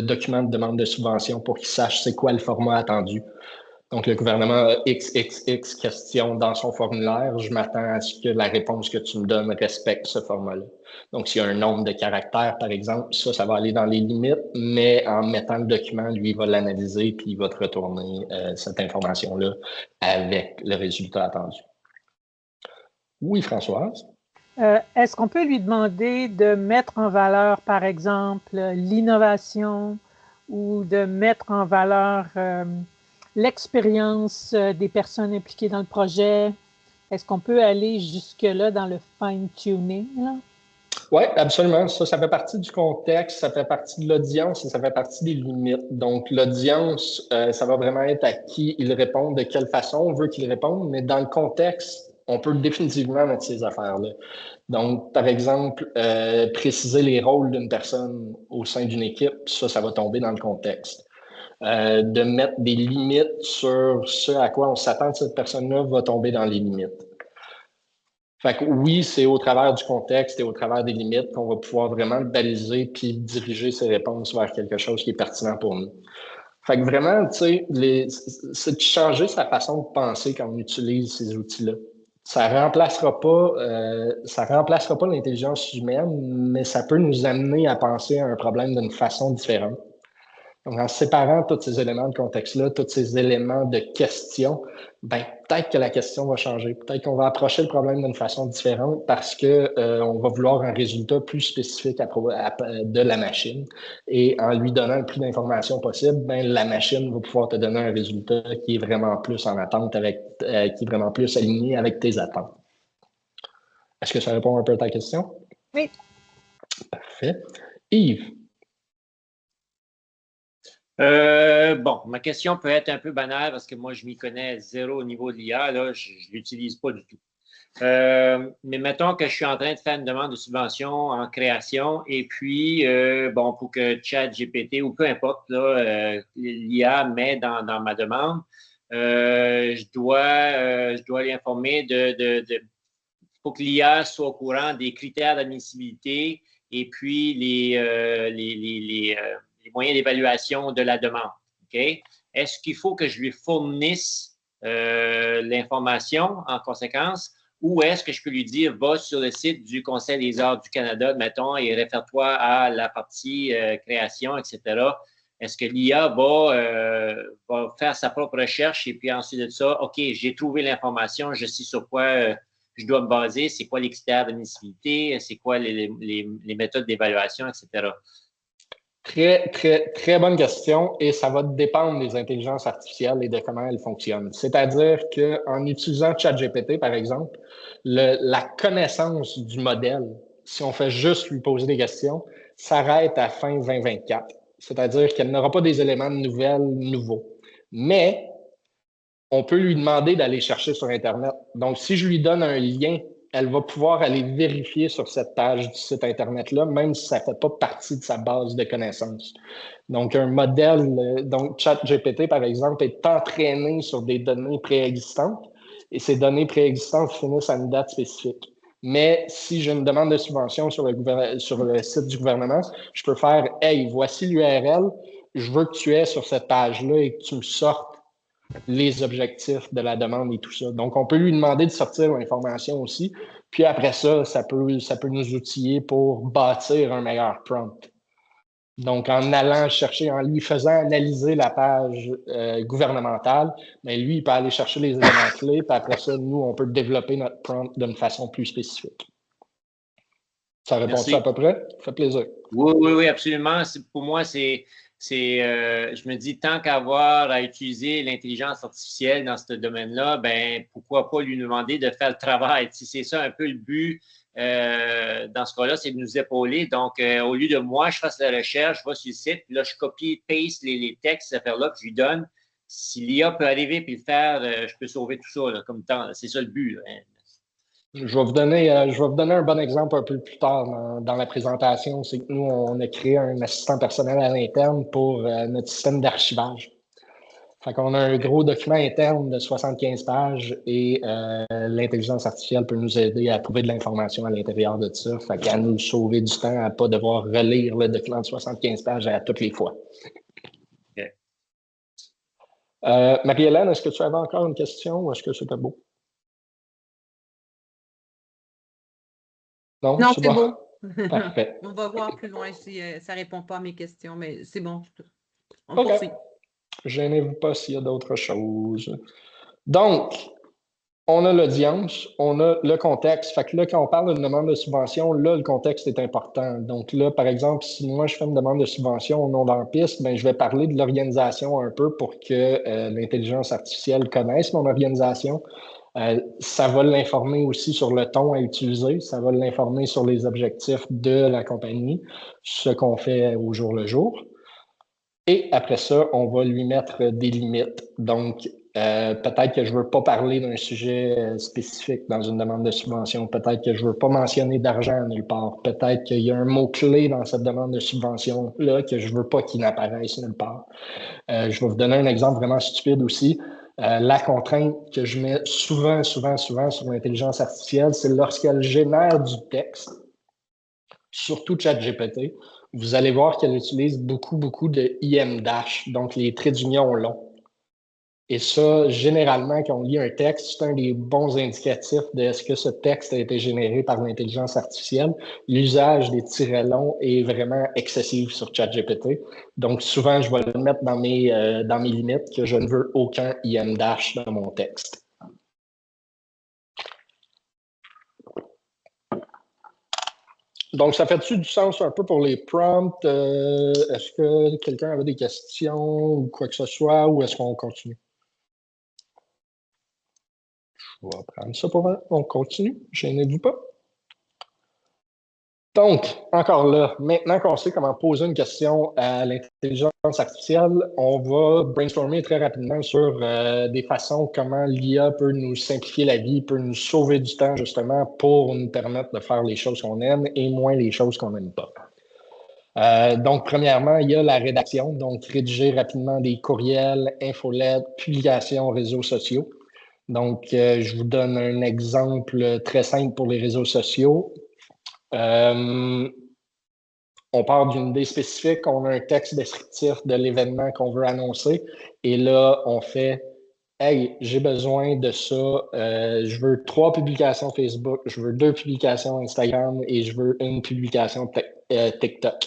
document de demande de subvention pour qu'ils sachent c'est quoi le format attendu. Donc, le gouvernement a XXX questions dans son formulaire. Je m'attends à ce que la réponse que tu me donnes respecte ce format-là. Donc, s'il y a un nombre de caractères, par exemple, ça va aller dans les limites, mais en mettant le document, lui, il va l'analyser puis il va te retourner cette information-là avec le résultat attendu. Oui, Françoise? Est-ce qu'on peut lui demander de mettre en valeur, par exemple, l'innovation ou de mettre en valeur l'expérience des personnes impliquées dans le projet? Est-ce qu'on peut aller jusque-là dans le fine-tuning, là? Oui, absolument. Ça fait partie du contexte, ça fait partie de l'audience et ça fait partie des limites. Donc, l'audience, ça va vraiment être à qui il répond, de quelle façon on veut qu'il réponde, mais dans le contexte, on peut définitivement mettre ces affaires-là. Donc, par exemple, préciser les rôles d'une personne au sein d'une équipe, ça va tomber dans le contexte. De mettre des limites sur ce à quoi on s'attend de cette personne-là va tomber dans les limites. Fait que oui, c'est au travers du contexte et au travers des limites qu'on va pouvoir vraiment baliser puis diriger ses réponses vers quelque chose qui est pertinent pour nous. Fait que vraiment, tu sais, c'est de changer sa façon de penser quand on utilise ces outils-là. Ça remplacera pas l'intelligence humaine, mais ça peut nous amener à penser à un problème d'une façon différente. Donc, en séparant tous ces éléments de contexte-là, tous ces éléments de question, ben, peut-être que la question va changer. Peut-être qu'on va approcher le problème d'une façon différente parce que on va vouloir un résultat plus spécifique de la machine. Et en lui donnant le plus d'informations possible, ben, la machine va pouvoir te donner un résultat qui est vraiment plus en attente avec, qui est vraiment plus aligné avec tes attentes. Est-ce que ça répond un peu à ta question? Oui. Parfait. Yves? Bon, ma question peut être un peu banale parce que moi, je m'y connais zéro au niveau de l'IA. Là, je ne l'utilise pas du tout. Mais mettons que je suis en train de faire une demande de subvention en création et puis, bon, pour que ChatGPT ou peu importe, l'IA met dans ma demande, je dois l'informer pour que l'IA soit au courant des critères d'admissibilité et puis les moyens d'évaluation de la demande. Okay? Est-ce qu'il faut que je lui fournisse l'information en conséquence ou est-ce que je peux lui dire, va sur le site du Conseil des arts du Canada, mettons, et réfère-toi à la partie création, etc. Est-ce que l'IA va faire sa propre recherche et puis ensuite de ça, OK, j'ai trouvé l'information, je sais sur quoi je dois me baser, c'est quoi les critères d'admissibilité, c'est quoi les méthodes d'évaluation, etc. Très, très, très bonne question et ça va dépendre des intelligences artificielles et de comment elles fonctionnent. C'est-à-dire qu'en utilisant ChatGPT, par exemple, la connaissance du modèle, si on fait juste lui poser des questions, s'arrête à fin 2024. C'est-à-dire qu'elle n'aura pas des éléments de nouvelles nouveaux. Mais on peut lui demander d'aller chercher sur Internet. Donc, si je lui donne un lien, elle va pouvoir aller vérifier sur cette page du site Internet-là, même si ça ne fait pas partie de sa base de connaissances. Donc, un modèle, donc ChatGPT, par exemple, est entraîné sur des données préexistantes et ces données préexistantes finissent à une date spécifique. Mais si j'ai une demande de subvention sur le site du gouvernement, je peux faire « Hey, voici l'URL, je veux que tu aies sur cette page-là et que tu me sortes les objectifs de la demande et tout ça. » Donc, on peut lui demander de sortir l'information aussi. Puis après ça, ça peut nous outiller pour bâtir un meilleur prompt. Donc, en allant chercher, en lui faisant analyser la page gouvernementale, mais lui, il peut aller chercher les éléments clés, puis après ça, nous, on peut développer notre prompt d'une façon plus spécifique. Ça répond-tu à peu près? Ça fait plaisir. Oui, absolument. Pour moi, je me dis, tant qu'avoir à utiliser l'intelligence artificielle dans ce domaine-là, ben pourquoi pas lui demander de faire le travail. Si c'est ça un peu le but dans ce cas-là, c'est de nous épauler. Donc, au lieu de moi, je fasse la recherche, je vais sur le site, puis là, je copie, paste les textes, ces affaires-là, puis je lui donne. Si l'IA peut arriver et le faire, je peux sauver tout ça là, comme temps. C'est ça le but. Hein. Je vais vous donner un bon exemple un peu plus tard dans la présentation. C'est que nous, on a créé un assistant personnel à l'interne pour notre système d'archivage. Fait qu'on a un gros document interne de 75 pages et l'intelligence artificielle peut nous aider à trouver de l'information à l'intérieur de ça. Fait qu'à nous sauver du temps, à ne pas devoir relire le document de 75 pages à toutes les fois. Okay. Marie-Hélène, est-ce que tu avais encore une question ou est-ce que c'était beau? Non, c'est bon. Parfait. On va voir plus loin si ça ne répond pas à mes questions, mais c'est bon. On OK. poursuit. Gênez-vous pas s'il y a d'autres choses. Donc, On a l'audience, on a le contexte. Fait que là, quand on parle d'une demande de subvention, là, le contexte est important. Donc là, par exemple, si moi, je fais une demande de subvention au nom d'En-Piste, ben, je vais parler de l'organisation un peu pour que l'intelligence artificielle connaisse mon organisation. Ça va l'informer aussi sur le ton à utiliser. Ça va l'informer sur les objectifs de la compagnie, ce qu'on fait au jour le jour. Et après ça, on va lui mettre des limites. Donc, peut-être que je ne veux pas parler d'un sujet spécifique dans une demande de subvention. Peut-être que je ne veux pas mentionner d'argent nulle part. Peut-être qu'il y a un mot-clé dans cette demande de subvention-là que je ne veux pas qu'il n'apparaisse nulle part. Je vais vous donner un exemple vraiment stupide aussi. La contrainte que je mets souvent sur l'intelligence artificielle, c'est lorsqu'elle génère du texte, surtout ChatGPT, vous allez voir qu'elle utilise beaucoup de IM dash, donc les traits d'union longs. Et ça, généralement, quand on lit un texte, c'est un des bons indicatifs de est-ce que ce texte a été généré par l'intelligence artificielle. L'usage des tirets longs est vraiment excessif sur ChatGPT. Donc, souvent, je vais le mettre dans mes limites que je ne veux aucun IM dash dans mon texte. Donc, ça fait-tu du sens un peu pour les prompts? Est-ce que quelqu'un avait des questions ou quoi que ce soit, ou est-ce qu'on continue? Je vais prendre ça pour on continue. Gênez-vous pas. Donc, encore là, maintenant qu'on sait comment poser une question à l'intelligence artificielle, on va brainstormer très rapidement sur des façons comment l'IA peut nous simplifier la vie, peut nous sauver du temps justement pour nous permettre de faire les choses qu'on aime et moins les choses qu'on n'aime pas. Donc, premièrement, il y a la rédaction, donc rédiger rapidement des courriels, infolettes, publications, réseaux sociaux. Donc, je vous donne un exemple très simple pour les réseaux sociaux. On part d'une idée spécifique, on a un texte descriptif de l'événement qu'on veut annoncer et là, on fait « Hey, j'ai besoin de ça, je veux 3 publications Facebook, je veux 2 publications Instagram et je veux une publication TikTok.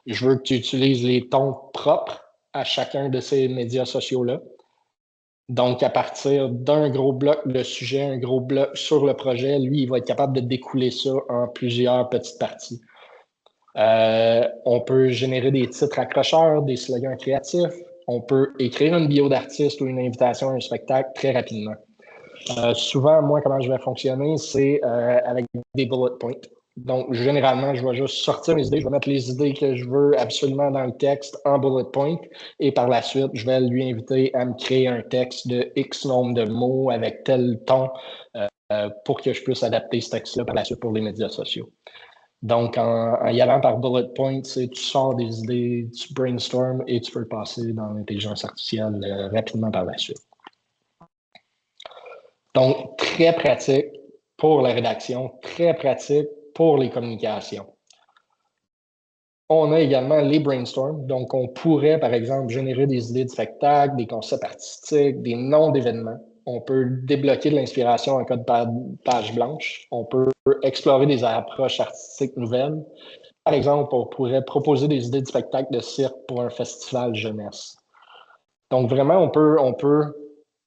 Je veux que tu utilises les tons propres à chacun de ces médias sociaux-là. » Donc, à partir d'un gros bloc de sujet, un gros bloc sur le projet, lui, il va être capable de découler ça en plusieurs petites parties. On peut générer des titres accrocheurs, des slogans créatifs. On peut écrire une bio d'artiste ou une invitation à un spectacle très rapidement. Souvent, moi, comment je vais fonctionner, c'est avec des bullet points. Donc, généralement, je vais juste sortir mes idées, je vais mettre les idées que je veux absolument dans le texte en bullet point et par la suite, je vais lui inviter à me créer un texte de X nombre de mots avec tel ton pour que je puisse adapter ce texte-là par la suite pour les médias sociaux. Donc, en y allant par bullet point, tu sors des idées, tu brainstorm et tu peux le passer dans l'intelligence artificielle rapidement par la suite. Donc, très pratique pour la rédaction, très pratique pour les communications. On a également les brainstorms. Donc, on pourrait, par exemple, générer des idées de spectacles, des concepts artistiques, des noms d'événements. On peut débloquer de l'inspiration en cas de page blanche. On peut explorer des approches artistiques nouvelles. Par exemple, on pourrait proposer des idées de spectacles de cirque pour un festival jeunesse. Donc, vraiment,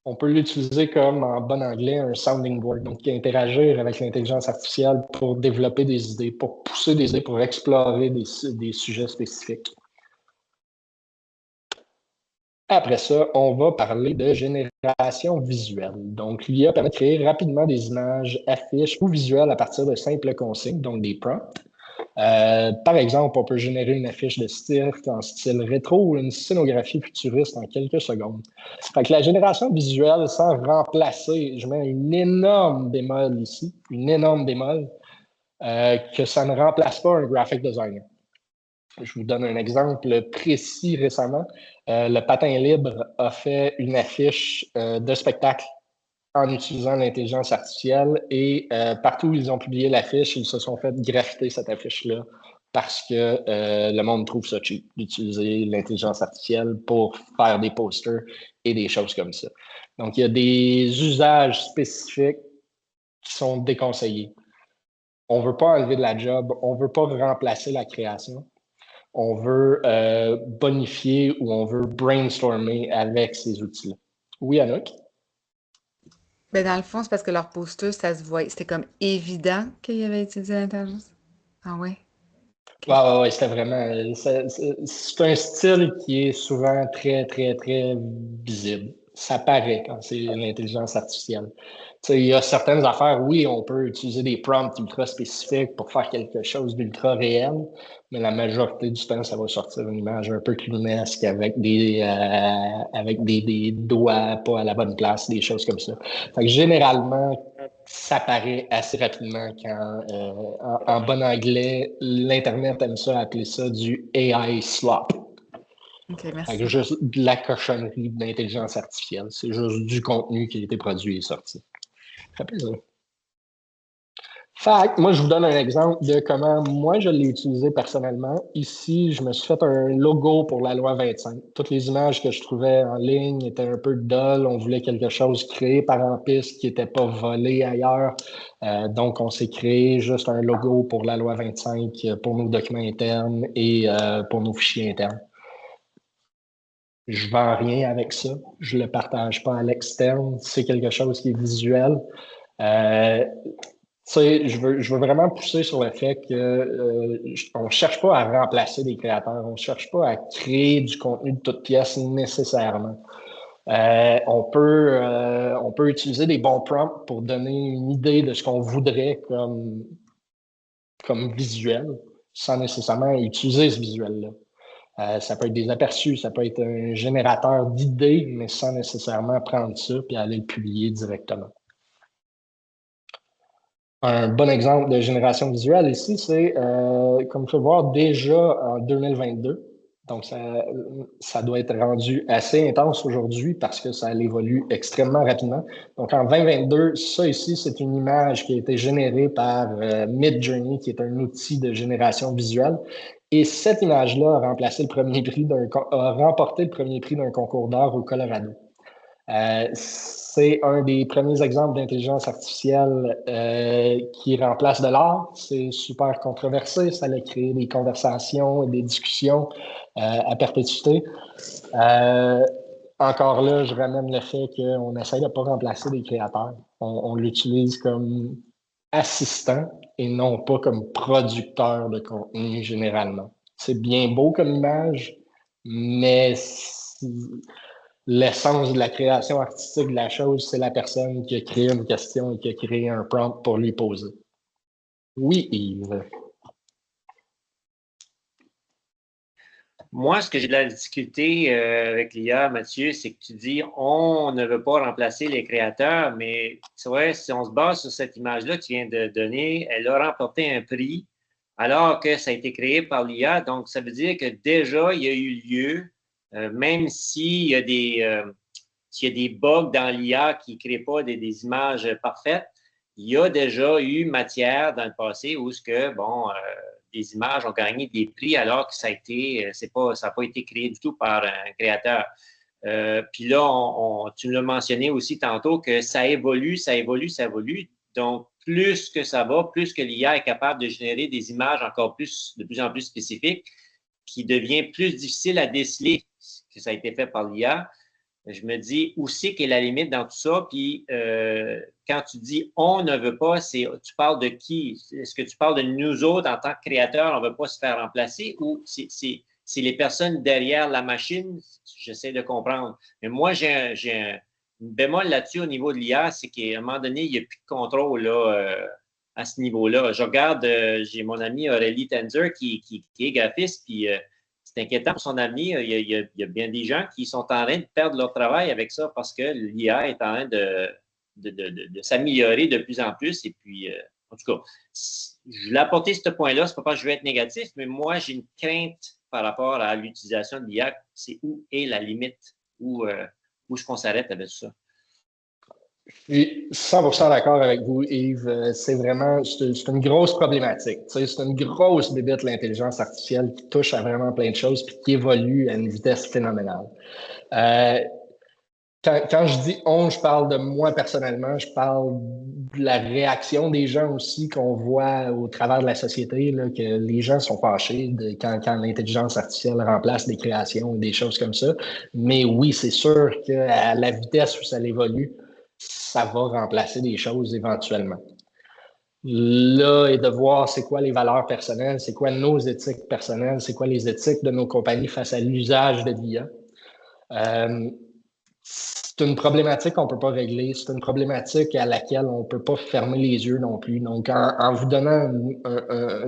on peut l'utiliser comme, en bon anglais, un sounding board. Donc, interagir avec l'intelligence artificielle pour développer des idées, pour pousser des idées, pour explorer des sujets spécifiques. Après ça, on va parler de génération visuelle. Donc, l'IA permet de créer rapidement des images, affiches ou visuels à partir de simples consignes, donc des prompts. Par exemple, on peut générer une affiche de cirque en style rétro ou une scénographie futuriste en quelques secondes. Fait que la génération visuelle, sans remplacer, je mets une énorme bémol ici, une énorme bémol, que ça ne remplace pas un graphic designer. Je vous donne un exemple précis récemment. Le Patin Libre a fait une affiche de spectacle en utilisant l'intelligence artificielle et partout où ils ont publié l'affiche, ils se sont fait graffiter cette affiche-là parce que le monde trouve ça cheap d'utiliser l'intelligence artificielle pour faire des posters et des choses comme ça. Donc, il y a des usages spécifiques qui sont déconseillés. On ne veut pas enlever de la job, on ne veut pas remplacer la création. On veut bonifier ou on veut brainstormer avec ces outils-là. Oui, Anouk? Ben, dans le fond, c'est parce que leur posture, ça se voit. C'était comme évident qu'il avait utilisé l'intelligence. Ah ouais. Ouais, c'était vraiment. C'est un style qui est souvent très, très, très visible. Ça paraît quand c'est l'intelligence artificielle. Tu sais, il y a certaines affaires, oui, on peut utiliser des prompts ultra spécifiques pour faire quelque chose d'ultra réel, mais la majorité du temps, ça va sortir une image un peu clownesque avec des doigts pas à la bonne place, des choses comme ça. Fait que généralement, ça paraît assez rapidement quand, en bon anglais, l'Internet aime ça appeler ça du AI slop. OK, Fait que merci. juste de la cochonnerie de l'intelligence artificielle. C'est juste du contenu qui a été produit et sorti. Ça fait plaisir. Fait que moi, je vous donne un exemple de comment moi, je l'ai utilisé personnellement. Ici, je me suis fait un logo pour la loi 25. Toutes les images que je trouvais en ligne étaient un peu dull. On voulait quelque chose créé par en piste qui n'était pas volé ailleurs. Donc, on s'est créé juste un logo pour la loi 25 pour nos documents internes et pour nos fichiers internes. Je vends rien avec ça. Je le partage pas à l'externe. C'est quelque chose qui est visuel. Tu sais, je veux vraiment pousser sur le fait que on cherche pas à remplacer des créateurs, on cherche pas à créer du contenu de toute pièce nécessairement. On peut utiliser des bons prompts pour donner une idée de ce qu'on voudrait comme visuel, sans nécessairement utiliser ce visuel-là. Ça peut être des aperçus, ça peut être un générateur d'idées, mais sans nécessairement prendre ça et aller le publier directement. Un bon exemple de génération visuelle ici, c'est, comme tu peux voir, déjà en 2022. Donc, ça doit être rendu assez intense aujourd'hui parce que ça évolue extrêmement rapidement. Donc, en 2022, ça ici, c'est une image qui a été générée par Midjourney, qui est un outil de génération visuelle. Et cette image-là a remporté le premier prix d'un concours d'art au Colorado. C'est un des premiers exemples d'intelligence artificielle qui remplace de l'art. C'est super controversé. Ça a créé des conversations et des discussions à perpétuité. Encore là, je ramène le fait qu'on essaie de ne pas remplacer des créateurs. On l'utilise comme assistant et non pas comme producteur de contenu généralement. C'est bien beau comme image, mais l'essence de la création artistique de la chose, c'est la personne qui a créé une question et qui a créé un prompt pour lui poser. Oui, Yves. Moi, ce que j'ai de la difficulté avec l'IA, Mathieu, c'est que tu dis on ne veut pas remplacer les créateurs, mais c'est vrai, si on se base sur cette image-là que tu viens de donner, elle a remporté un prix alors que ça a été créé par l'IA. Donc, ça veut dire que déjà, il y a eu lieu, même s'il y a des bugs dans l'IA qui ne créent pas des images parfaites, il y a déjà eu matière dans le passé où ce que, bon, des images ont gagné des prix alors que ça n'a pas été créé du tout par un créateur. Puis là, tu l'as mentionné aussi tantôt que ça évolue. Donc, plus que ça va, plus que l'IA est capable de générer des images de plus en plus spécifiques, qui devient plus difficile à déceler que ça a été fait par l'IA. Je me dis où c'est qu'est la limite dans tout ça. Puis quand tu dis on ne veut pas, tu parles de qui? Est-ce que tu parles de nous autres en tant que créateurs, on ne veut pas se faire remplacer ou c'est les personnes derrière la machine? J'essaie de comprendre. Mais moi, j'ai un bémol là-dessus au niveau de l'IA, c'est qu'à un moment donné, il n'y a plus de contrôle là, à ce niveau-là. Je regarde, j'ai mon ami Aurélie Tenzer qui est graphiste, puis c'est inquiétant pour son avenir. Il y a bien des gens qui sont en train de perdre leur travail avec ça parce que l'IA est en train de s'améliorer de plus en plus. Et puis, en tout cas, je l'ai apporté ce point-là. C'est pas parce que je veux être négatif, mais moi, j'ai une crainte par rapport à l'utilisation de l'IA. C'est où est la limite? Où est-ce qu'on s'arrête avec ça? Je suis 100% d'accord avec vous, Yves. C'est une grosse problématique. Tu sais, c'est une grosse bébête, l'intelligence artificielle, qui touche à vraiment plein de choses puis qui évolue à une vitesse phénoménale. Quand je dis on, je parle de moi personnellement, je parle de la réaction des gens aussi qu'on voit au travers de la société, là, que les gens sont fâchés quand l'intelligence artificielle remplace des créations ou des choses comme ça. Mais oui, c'est sûr qu'à la vitesse où ça évolue, ça va remplacer des choses éventuellement. Là, et de voir c'est quoi les valeurs personnelles, c'est quoi nos éthiques personnelles, c'est quoi les éthiques de nos compagnies face à l'usage de l'IA. C'est une problématique qu'on ne peut pas régler, c'est une problématique à laquelle on ne peut pas fermer les yeux non plus. Donc, en vous donnant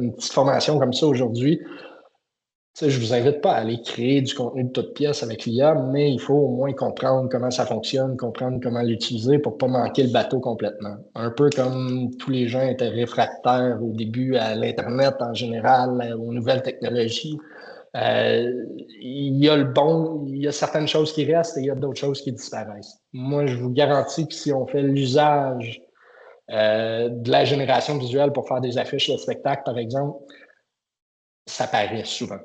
une petite formation comme ça aujourd'hui, je ne vous invite pas à aller créer du contenu de toute pièce avec l'IA, mais il faut au moins comprendre comment ça fonctionne, comprendre comment l'utiliser pour ne pas manquer le bateau complètement. Un peu comme tous les gens étaient réfractaires au début à l'Internet en général, aux nouvelles technologies. Il y a certaines choses qui restent et il y a d'autres choses qui disparaissent. Moi, je vous garantis que si on fait l'usage de la génération visuelle pour faire des affiches de spectacle, par exemple, ça paraît souvent.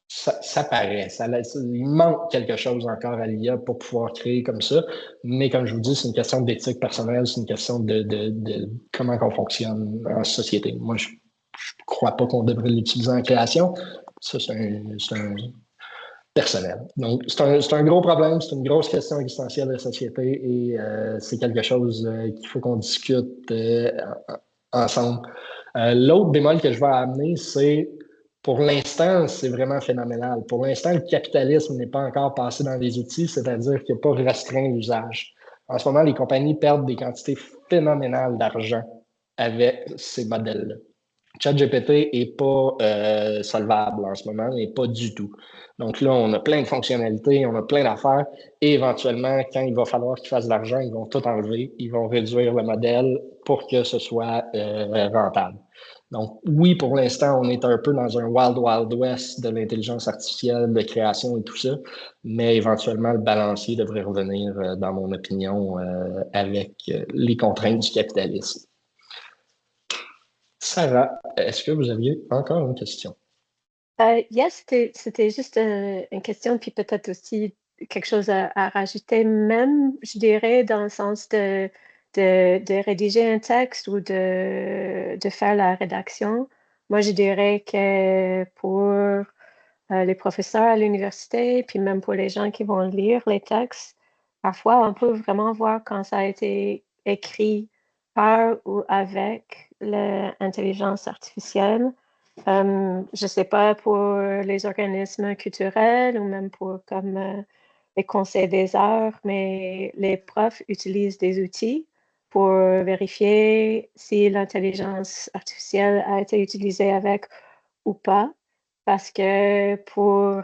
Ça paraît. Il manque quelque chose encore à l'IA pour pouvoir créer comme ça. Mais comme je vous dis, c'est une question d'éthique personnelle, c'est une question de comment on fonctionne en société. Moi, je ne crois pas qu'on devrait l'utiliser en création. Ça, c'est un personnel. Donc, c'est un gros problème, c'est une grosse question existentielle de la société et c'est quelque chose qu'il faut qu'on discute ensemble. L'autre bémol que je vais amener, c'est pour l'instant, c'est vraiment phénoménal. Pour l'instant, le capitalisme n'est pas encore passé dans les outils, c'est-à-dire qu'il n'a pas restreint l'usage. En ce moment, les compagnies perdent des quantités phénoménales d'argent avec ces modèles-là. ChatGPT n'est pas solvable en ce moment, mais pas du tout. Donc là, on a plein de fonctionnalités, on a plein d'affaires, et éventuellement, quand il va falloir qu'ils fassent de l'argent, ils vont tout enlever, ils vont réduire le modèle pour que ce soit rentable. Donc oui, pour l'instant, on est un peu dans un wild, wild west de l'intelligence artificielle, de création et tout ça, mais éventuellement, le balancier devrait revenir, dans mon opinion, avec les contraintes du capitalisme. Sarah, est-ce que vous aviez encore une question? Yes, c'était juste une question, puis peut-être aussi quelque chose à rajouter, même, je dirais, dans le sens de rédiger un texte ou de faire la rédaction. Moi, je dirais que pour les professeurs à l'université, puis même pour les gens qui vont lire les textes, parfois, on peut vraiment voir quand ça a été écrit par ou avec l'intelligence artificielle. Je ne sais pas pour les organismes culturels ou même pour comme les conseils des arts, mais les profs utilisent des outils pour vérifier si l'intelligence artificielle a été utilisée avec ou pas, parce que pour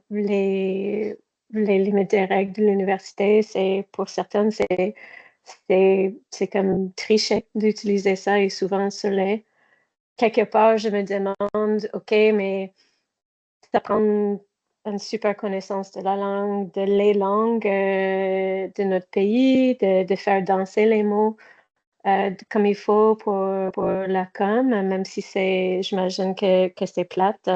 les limites des règles de l'université, pour certaines, c'est comme tricher d'utiliser ça et souvent ça l'est. Quelque part, je me demande, OK, mais ça prend une super connaissance de la langue, de les langues de notre pays, de faire danser les mots comme il faut pour la com, même si j'imagine que c'est plate.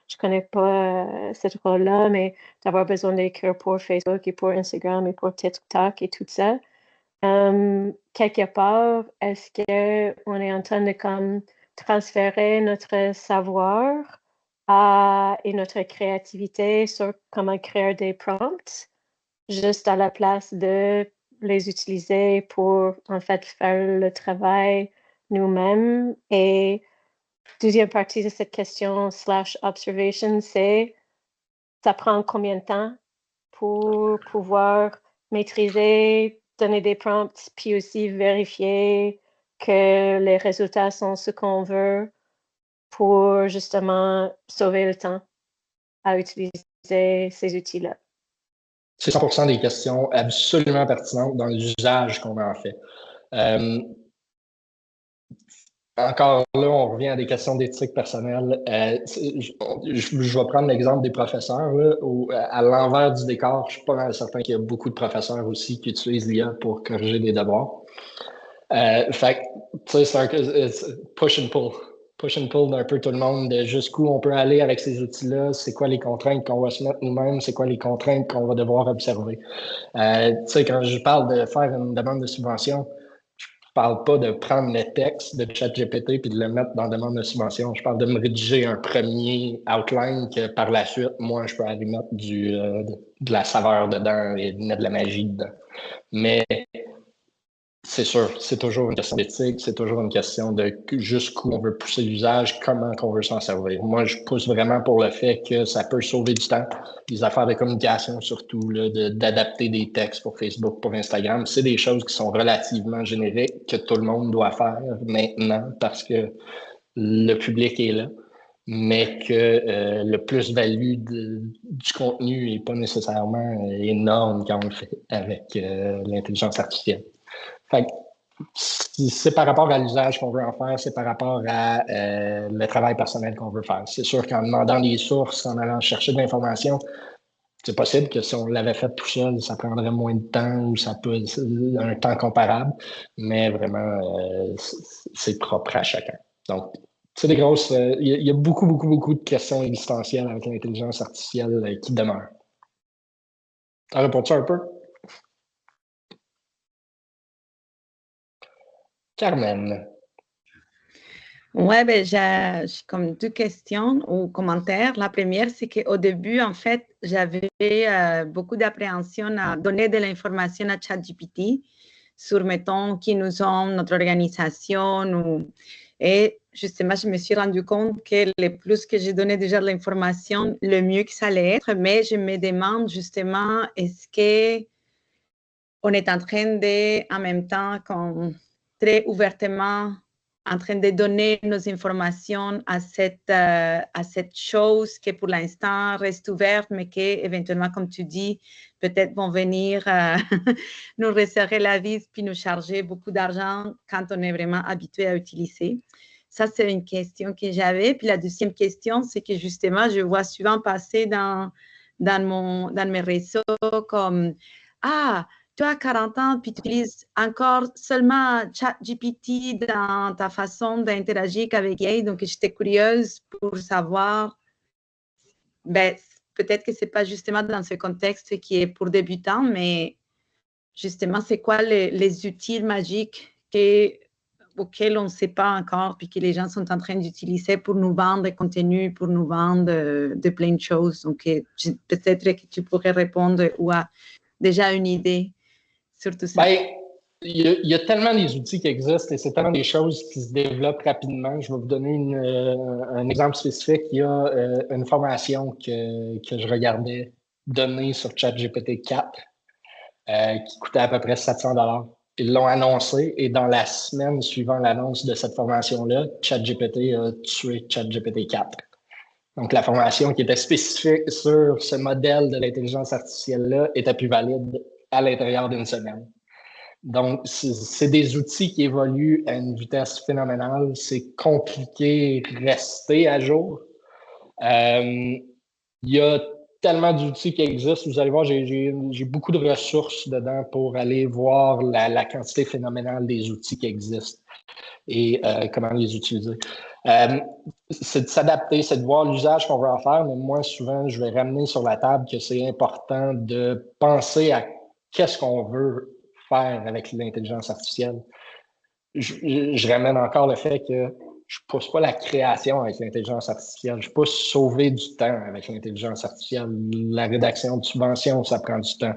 Je connais pas cette rôle-là, mais d'avoir besoin d'écrire pour Facebook et pour Instagram et pour TikTok et tout ça. Quelque part, est-ce qu'on est en train de comme transférer notre savoir et notre créativité sur comment créer des prompts, juste à la place de les utiliser pour en fait faire le travail nous-mêmes? Et deuxième partie de cette question / observation, c'est ça prend combien de temps pour pouvoir maîtriser, donner des prompts, puis aussi vérifier que les résultats sont ce qu'on veut pour justement sauver le temps à utiliser ces outils-là. C'est 100% des questions absolument pertinentes dans l'usage qu'on en fait. Encore là, on revient à des questions d'éthique personnelle. Je vais prendre l'exemple des professeurs. Là, à l'envers du décor, je suis pas mal certain qu'il y a beaucoup de professeurs aussi qui utilisent l'IA pour corriger des devoirs. Fait que, tu sais, c'est un push and pull. Push and pull d'un peu tout le monde, de jusqu'où on peut aller avec ces outils-là, c'est quoi les contraintes qu'on va se mettre nous-mêmes, c'est quoi les contraintes qu'on va devoir observer. Tu sais, quand je parle de faire une demande de subvention, je parle pas de prendre le texte de ChatGPT puis de le mettre dans la demande de subvention. Je parle de me rédiger un premier outline que par la suite, moi, je peux aller mettre de la saveur dedans et de mettre de la magie dedans. Mais C'est sûr, c'est toujours une question d'éthique, c'est toujours une question de jusqu'où on veut pousser l'usage, comment qu'on veut s'en servir. Moi, je pousse vraiment pour le fait que ça peut sauver du temps. Les affaires de communication, surtout, là, d'adapter des textes pour Facebook, pour Instagram, c'est des choses qui sont relativement génériques que tout le monde doit faire maintenant parce que le public est là, mais que le plus-value du contenu n'est pas nécessairement énorme quand on le fait avec l'intelligence artificielle. Fait que c'est par rapport à l'usage qu'on veut en faire, c'est par rapport à le travail personnel qu'on veut faire. C'est sûr qu'en demandant des sources, en allant chercher de l'information, c'est possible que si on l'avait fait tout seul, ça prendrait moins de temps ou ça peut un temps comparable, mais vraiment, c'est propre à chacun. Donc, c'est des grosses. Il y a beaucoup, beaucoup, beaucoup de questions existentielles avec l'intelligence artificielle qui demeurent. T'en réponds-tu un peu? Carmen. Ouais, ben, j'ai comme deux questions ou commentaires. La première, c'est qu'au début, en fait, j'avais beaucoup d'appréhension à donner de l'information à ChatGPT sur, mettons, qui nous sommes, notre organisation. Et justement, je me suis rendu compte que le plus que j'ai donné déjà de l'information, le mieux que ça allait être. Mais je me demande justement, est-ce qu'on est en train de, en même temps, très ouvertement, en train de donner nos informations à cette chose qui pour l'instant reste ouverte, mais qui éventuellement, comme tu dis, peut-être vont venir nous resserrer la vis puis nous charger beaucoup d'argent quand on est vraiment habitué à utiliser. Ça, c'est une question que j'avais. Puis la deuxième question, c'est que justement, je vois souvent passer dans mes réseaux comme « Ah, tu as 40 ans, puis tu utilises encore seulement ChatGPT dans ta façon d'interagir avec AI. » Donc, j'étais curieuse pour savoir, ben, peut-être que ce n'est pas justement dans ce contexte qui est pour débutants, mais justement, c'est quoi les outils magiques auxquels on ne sait pas encore, puis que les gens sont en train d'utiliser pour nous vendre des contenus, pour nous vendre de plein de choses. Donc, peut-être que tu pourrais répondre ou à déjà une idée sur tout ça. Ben, il y a tellement des outils qui existent et c'est tellement des choses qui se développent rapidement. Je vais vous donner un exemple spécifique. Il y a une formation que je regardais donnée sur ChatGPT 4 qui coûtait à peu près 700 $. Ils l'ont annoncé et dans la semaine suivant l'annonce de cette formation-là, ChatGPT a tué ChatGPT 4. Donc, la formation qui était spécifique sur ce modèle de l'intelligence artificielle-là était plus valide à l'intérieur d'une semaine. Donc, c'est des outils qui évoluent à une vitesse phénoménale. C'est compliqué de rester à jour. Il y a tellement d'outils qui existent. Vous allez voir, j'ai beaucoup de ressources dedans pour aller voir la quantité phénoménale des outils qui existent et comment les utiliser. C'est de s'adapter, c'est de voir l'usage qu'on veut en faire, mais moi, souvent, je vais ramener sur la table que c'est important de penser à qu'est-ce qu'on veut faire avec l'intelligence artificielle. Je ramène encore le fait que je ne pousse pas la création avec l'intelligence artificielle. Je pousse sauver du temps avec l'intelligence artificielle. La rédaction de subventions, ça prend du temps.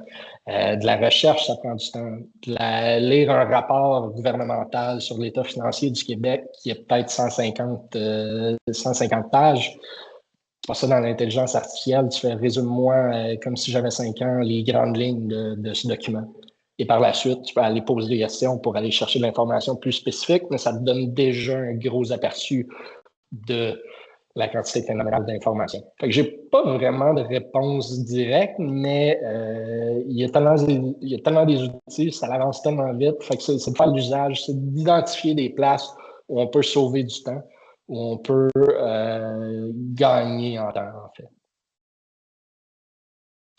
De la recherche, ça prend du temps. Lire un rapport gouvernemental sur l'état financier du Québec qui est peut-être 150 pages. C'est pas ça dans l'intelligence artificielle. Tu fais résume-moi comme si j'avais 5 ans les grandes lignes de ce document. Et par la suite, tu peux aller poser des questions pour aller chercher de l'information plus spécifique, mais ça te donne déjà un gros aperçu de la quantité phénoménale d'informations. Fait que j'ai pas vraiment de réponse directe, mais il y a tellement des outils, ça avance tellement vite. Fait que c'est de faire l'usage, c'est d'identifier des places où on peut sauver du temps, où on peut gagner en temps, en fait.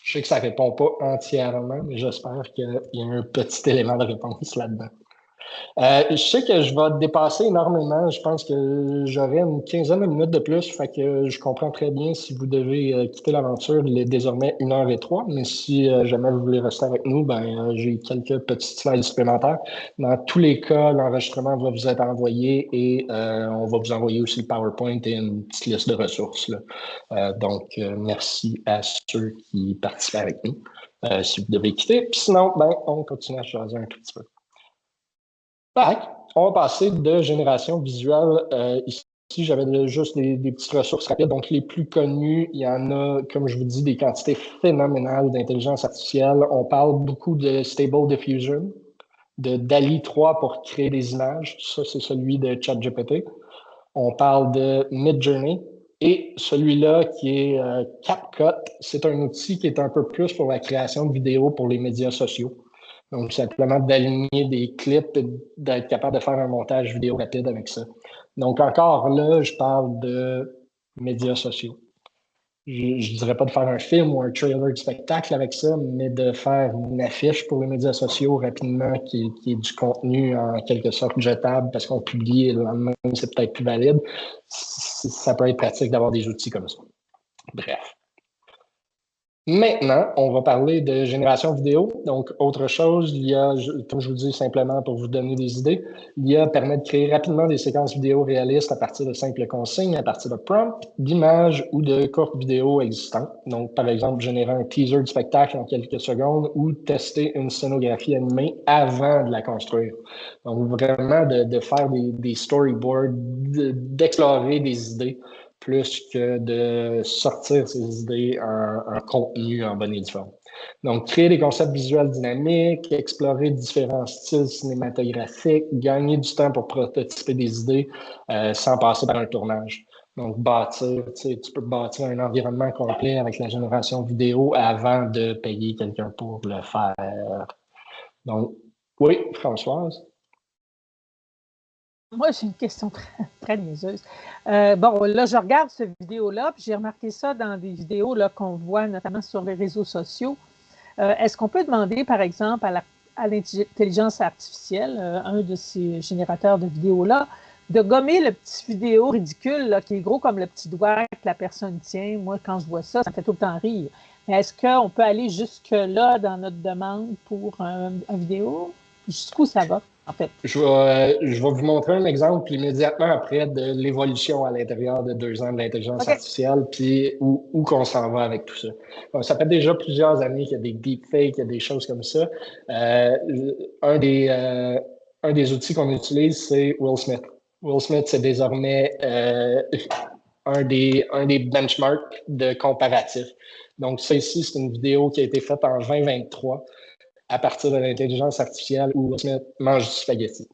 Je sais que ça ne répond pas entièrement, mais j'espère qu'il y a un petit élément de réponse là-dedans. Je sais que je vais dépasser énormément. Je pense que j'aurai une quinzaine de minutes de plus. Fait que je comprends très bien si vous devez quitter l'aventure. Il est désormais 1h03. Mais si jamais vous voulez rester avec nous, j'ai quelques petites slides supplémentaires. Dans tous les cas, l'enregistrement va vous être envoyé et on va vous envoyer aussi le PowerPoint et une petite liste de ressources, là. Donc, merci à ceux qui participent avec nous. Si vous devez quitter. Puis sinon, on continue à choisir un tout petit peu. On va passer de génération visuelle. Ici, j'avais juste des petites ressources rapides. Donc, les plus connus, il y en a, comme je vous dis, des quantités phénoménales d'intelligence artificielle. On parle beaucoup de Stable Diffusion, de DALL-E 3 pour créer des images. Ça, c'est celui de ChatGPT. On parle de Midjourney. Et celui-là qui est CapCut, c'est un outil qui est un peu plus pour la création de vidéos pour les médias sociaux. Donc, simplement d'aligner des clips et d'être capable de faire un montage vidéo rapide avec ça. Donc, encore là, je parle de médias sociaux. Je ne dirais pas de faire un film ou un trailer de spectacle avec ça, mais de faire une affiche pour les médias sociaux rapidement qui est du contenu en quelque sorte jetable parce qu'on publie et le lendemain, c'est peut-être plus valide. Ça peut être pratique d'avoir des outils comme ça. Bref. Maintenant, on va parler de génération vidéo. Donc, autre chose, il y a, comme je vous dis simplement pour vous donner des idées, l'IA permet de créer rapidement des séquences vidéo réalistes à partir de simples consignes, à partir de prompts, d'images ou de courtes vidéos existantes. Donc, par exemple, générer un teaser de spectacle en quelques secondes ou tester une scénographie animée avant de la construire. Donc, vraiment de faire des storyboards, d'explorer des idées, plus que de sortir ces idées en contenu en bonne et due forme. Donc, créer des concepts visuels dynamiques, explorer différents styles cinématographiques, gagner du temps pour prototyper des idées sans passer par un tournage. Donc, tu peux bâtir un environnement complet avec la génération vidéo avant de payer quelqu'un pour le faire. Donc, oui, Françoise? Moi, j'ai une question très niaiseuse. Bon, là, je regarde cette vidéo-là, puis j'ai remarqué ça dans des vidéos qu'on voit notamment sur les réseaux sociaux. Est-ce qu'on peut demander, par exemple, à l'intelligence artificielle, un de ces générateurs de vidéos-là, de gommer le petit vidéo ridicule là, qui est gros comme le petit doigt que la personne tient? Moi, quand je vois ça, ça me fait tout le temps rire. Mais est-ce qu'on peut aller jusque-là dans notre demande pour un vidéo? Jusqu'où ça va? En fait. Je vais vous montrer un exemple immédiatement après de l'évolution à l'intérieur de 2 ans de l'intelligence artificielle, puis où qu'on s'en va avec tout ça. Donc, ça fait déjà plusieurs années qu'il y a des deepfakes, il y a des choses comme ça. Un des outils qu'on utilise, c'est Will Smith. Will Smith, c'est désormais un des benchmarks de comparatif. Donc, ça ici, c'est une vidéo qui a été faite en 2023. À partir de l'intelligence artificielle où Will Smith mange du spaghetti.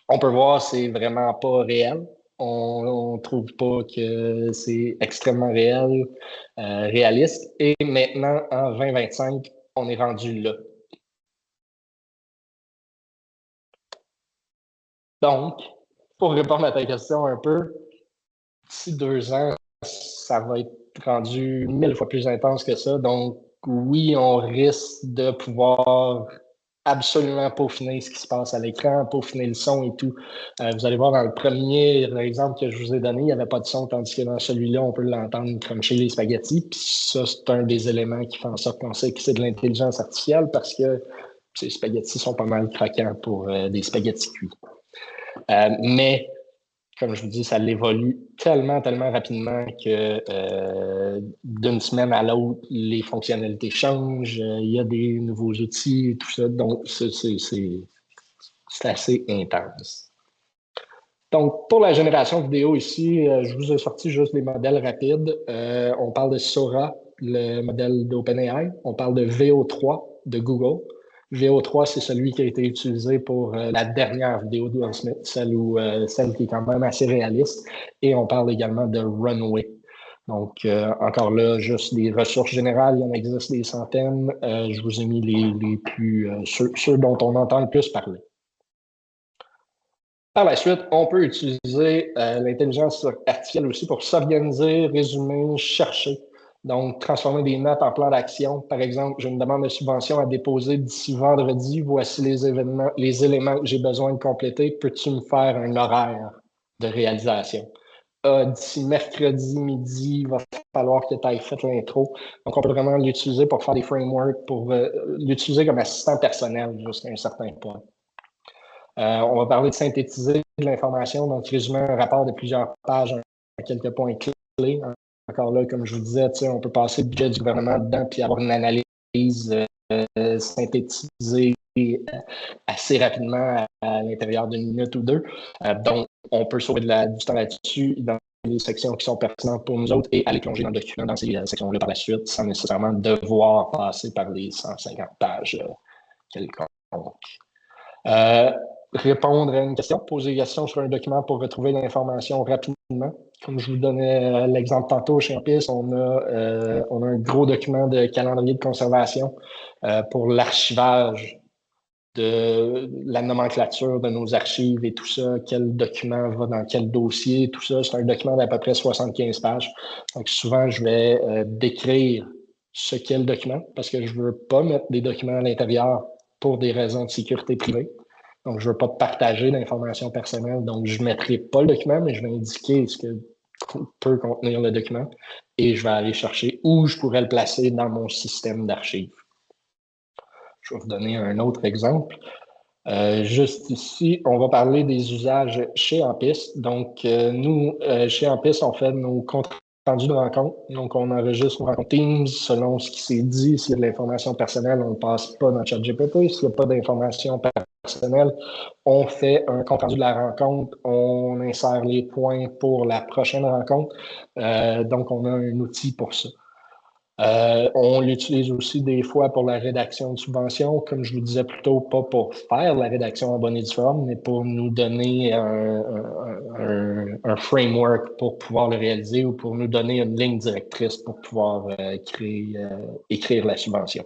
On peut voir, c'est vraiment pas réel. On trouve pas que c'est extrêmement réaliste. Et maintenant, en 2025, on est rendu là. Donc, pour répondre à ta question un peu, d'ici 2 ans, ça va être rendu 1000 fois plus intense que ça. Donc, oui, on risque de pouvoir absolument peaufiner ce qui se passe à l'écran, peaufiner le son et tout. Vous allez voir dans le premier exemple que je vous ai donné, il n'y avait pas de son, tandis que dans celui-là, on peut l'entendre cruncher les spaghettis. Puis ça, c'est un des éléments qui fait en sorte qu'on sait que c'est de l'intelligence artificielle parce que ces spaghettis sont pas mal croquants pour des spaghettis cuits. Mais comme je vous dis, ça évolue tellement rapidement que d'une semaine à l'autre, les fonctionnalités changent, il y a des nouveaux outils et tout ça. Donc, c'est assez intense. Donc, pour la génération vidéo ici, je vous ai sorti juste des modèles rapides. On parle de Sora, le modèle d'OpenAI. On parle de VO3 de Google. VO3, c'est celui qui a été utilisé pour la dernière vidéo de Will Smith, celle qui est quand même assez réaliste. Et on parle également de Runway. Donc, encore là, juste des ressources générales, il en existe des centaines. Je vous ai mis les plus ceux dont on entend le plus parler. Par la suite, on peut utiliser l'intelligence artificielle aussi pour s'organiser, résumer, chercher. Donc, transformer des notes en plan d'action. Par exemple, j'ai une demande de subvention à déposer d'ici vendredi. Voici les éléments que j'ai besoin de compléter. Peux-tu me faire un horaire de réalisation? D'ici mercredi midi, il va falloir que tu ailles fait l'intro. Donc, on peut vraiment l'utiliser pour faire des frameworks, pour l'utiliser comme assistant personnel jusqu'à un certain point. On va parler de synthétiser de l'information, donc résumer un rapport de plusieurs pages en quelques points clés. Encore là, comme je vous disais, on peut passer le budget du gouvernement dedans puis avoir une analyse synthétisée assez rapidement à l'intérieur d'une minute ou deux. Donc, on peut sauver du temps là-dessus dans les sections qui sont pertinentes pour nous autres et aller plonger dans le document dans ces sections-là par la suite sans nécessairement devoir passer par les 150 pages quelconques. Répondre à une question, poser une question sur un document pour retrouver l'information rapidement. Comme je vous donnais l'exemple tantôt, chez Ampis, on a un gros document de calendrier de conservation pour l'archivage de la nomenclature de nos archives et tout ça, quel document va dans quel dossier, tout ça. C'est un document d'à peu près 75 pages. Donc, souvent, je vais décrire ce qu'est le document parce que je ne veux pas mettre des documents à l'intérieur pour des raisons de sécurité privée. Donc, je ne veux pas partager d'informations personnelles. Donc, je ne mettrai pas le document, mais je vais indiquer ce que peut contenir le document et je vais aller chercher où je pourrais le placer dans mon système d'archives. Je vais vous donner un autre exemple. Juste ici, on va parler des usages chez Ampis. Donc, nous, chez Ampis, on fait nos comptes rendus de rencontres. Donc, on enregistre nos rencontres Teams selon ce qui s'est dit. S'il y a de l'information personnelle, on ne passe pas dans ChatGPT. S'il n'y a pas d'information personnelle, on fait un compte rendu de la rencontre. On insère les points pour la prochaine rencontre. Donc, on a un outil pour ça. On l'utilise aussi des fois pour la rédaction de subventions, comme je vous disais plus tôt, pas pour faire la rédaction en bonne et due forme, mais pour nous donner un framework pour pouvoir le réaliser ou pour nous donner une ligne directrice pour pouvoir écrire la subvention.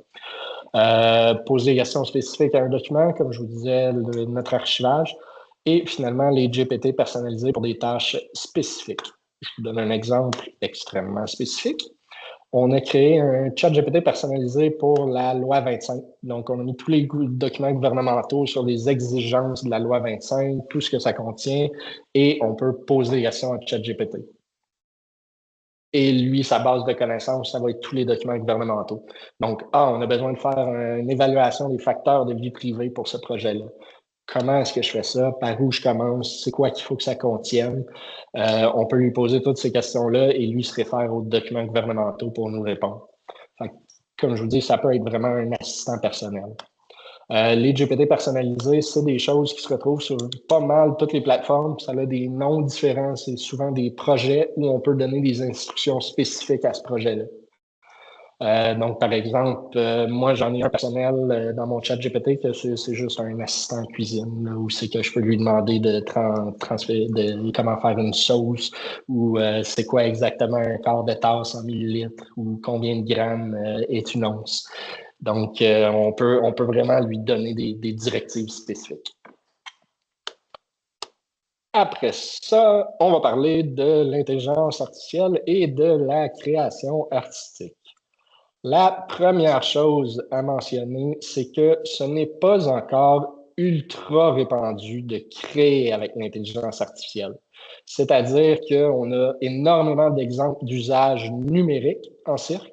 Poser des questions spécifiques à un document, comme je vous disais, notre archivage, et finalement les GPT personnalisés pour des tâches spécifiques. Je vous donne un exemple extrêmement spécifique. On a créé un chat GPT personnalisé pour la loi 25. Donc, on a mis tous les documents gouvernementaux sur les exigences de la loi 25, tout ce que ça contient, et on peut poser des questions à chat GPT. Et lui, sa base de connaissances, ça va être tous les documents gouvernementaux. Donc, on a besoin de faire une évaluation des facteurs de vie privée pour ce projet-là. Comment est-ce que je fais ça? Par où je commence? C'est quoi qu'il faut que ça contienne? On peut lui poser toutes ces questions-là et lui se réfère aux documents gouvernementaux pour nous répondre. Fait, comme je vous dis, ça peut être vraiment un assistant personnel. Les GPT personnalisés, c'est des choses qui se retrouvent sur pas mal toutes les plateformes. Ça a des noms différents. C'est souvent des projets où on peut donner des instructions spécifiques à ce projet-là. Donc, par exemple, moi, j'en ai un personnel dans mon chat GPT que c'est juste un assistant cuisine, là, où c'est que je peux lui demander de transférer comment faire une sauce ou c'est quoi exactement un quart de tasse en millilitres ou combien de grammes est une once. Donc, on peut vraiment lui donner des directives spécifiques. Après ça, on va parler de l'intelligence artificielle et de la création artistique. La première chose à mentionner, c'est que ce n'est pas encore ultra répandu de créer avec l'intelligence artificielle. C'est-à-dire qu'on a énormément d'exemples d'usage numérique en cirque.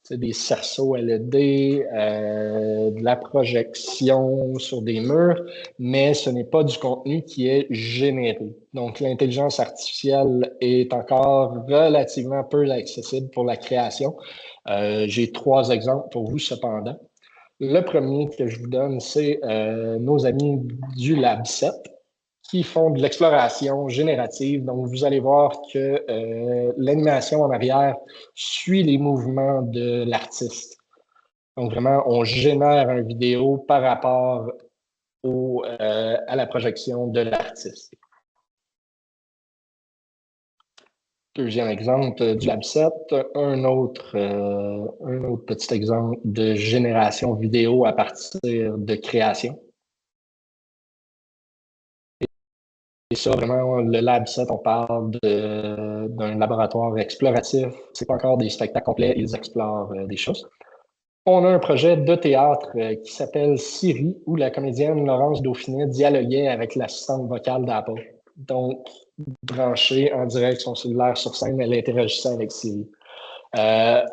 C'est des cerceaux LED, de la projection sur des murs, mais ce n'est pas du contenu qui est généré. Donc, l'intelligence artificielle est encore relativement peu accessible pour la création. J'ai 3 exemples pour vous, cependant. Le premier que je vous donne, c'est nos amis du Lab 7 qui font de l'exploration générative. Donc, vous allez voir que l'animation en arrière suit les mouvements de l'artiste. Donc, vraiment, on génère une vidéo par rapport à la projection de l'artiste. Deuxième exemple du Lab 7, un autre petit exemple de génération vidéo à partir de création. Et ça, vraiment, le Lab 7, on parle d'un laboratoire exploratif. C'est pas encore des spectacles complets, ils explorent des choses. On a un projet de théâtre qui s'appelle Siri, où la comédienne Laurence Dauphinet dialoguait avec l'assistante vocale d'Apple. Donc, branchée en direct son cellulaire sur scène, elle interagissait avec Siri. Ça,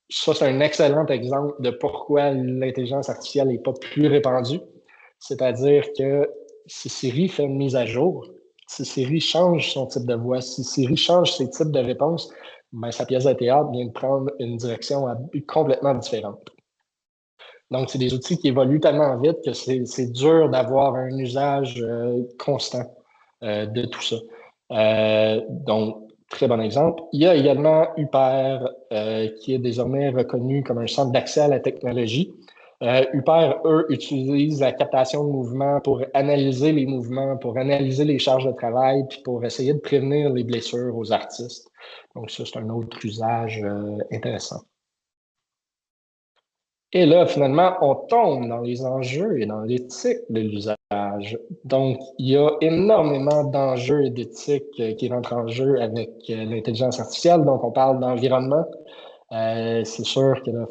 c'est un excellent exemple de pourquoi l'intelligence artificielle n'est pas plus répandue. C'est-à-dire que si Siri fait une mise à jour, si Siri change son type de voix, si Siri change ses types de réponses, ben, sa pièce de théâtre vient de prendre une direction complètement différente. Donc, c'est des outils qui évoluent tellement vite que c'est dur d'avoir un usage constant de tout ça. Donc, très bon exemple. Il y a également Uper, qui est désormais reconnu comme un centre d'accès à la technologie. Uper, eux, utilisent la captation de mouvements pour analyser les mouvements, pour analyser les charges de travail, puis pour essayer de prévenir les blessures aux artistes. Donc, ça, c'est un autre usage intéressant. Et là, finalement, on tombe dans les enjeux et dans l'éthique de l'usage. Donc, il y a énormément d'enjeux et d'éthique qui rentrent en jeu avec l'intelligence artificielle. Donc, on parle d'environnement. C'est sûr que de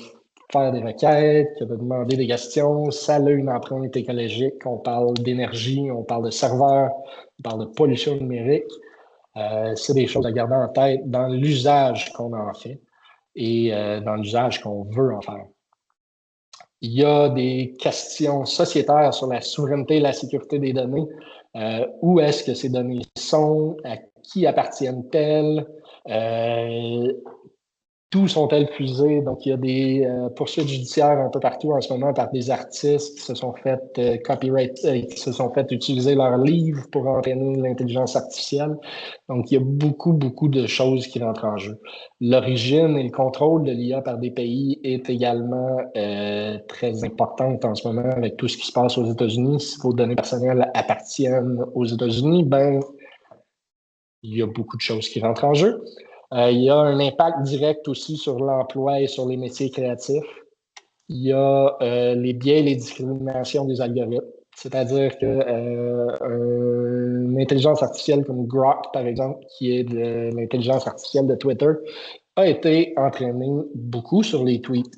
faire des requêtes, que de demander des questions, ça a une empreinte écologique. On parle d'énergie, on parle de serveurs, on parle de pollution numérique. C'est des choses à garder en tête dans l'usage qu'on en fait et dans l'usage qu'on veut en faire. Il y a des questions sociétaires sur la souveraineté et la sécurité des données. Où est-ce que ces données sont? À qui appartiennent-elles? D'où sont-elles puisées? Donc, il y a des poursuites judiciaires un peu partout en ce moment par des artistes qui se sont fait qui se sont fait utiliser leurs livres pour entraîner l'intelligence artificielle. Donc, il y a beaucoup, beaucoup de choses qui rentrent en jeu. L'origine et le contrôle de l'IA par des pays est également très importante en ce moment avec tout ce qui se passe aux États-Unis. Si vos données personnelles appartiennent aux États-Unis, ben, il y a beaucoup de choses qui rentrent en jeu. Il y a un impact direct aussi sur l'emploi et sur les métiers créatifs. Il y a les biais et les discriminations des algorithmes. C'est-à-dire qu'une intelligence artificielle comme Grok, par exemple, qui est de l'intelligence artificielle de Twitter, a été entraînée beaucoup sur les tweets.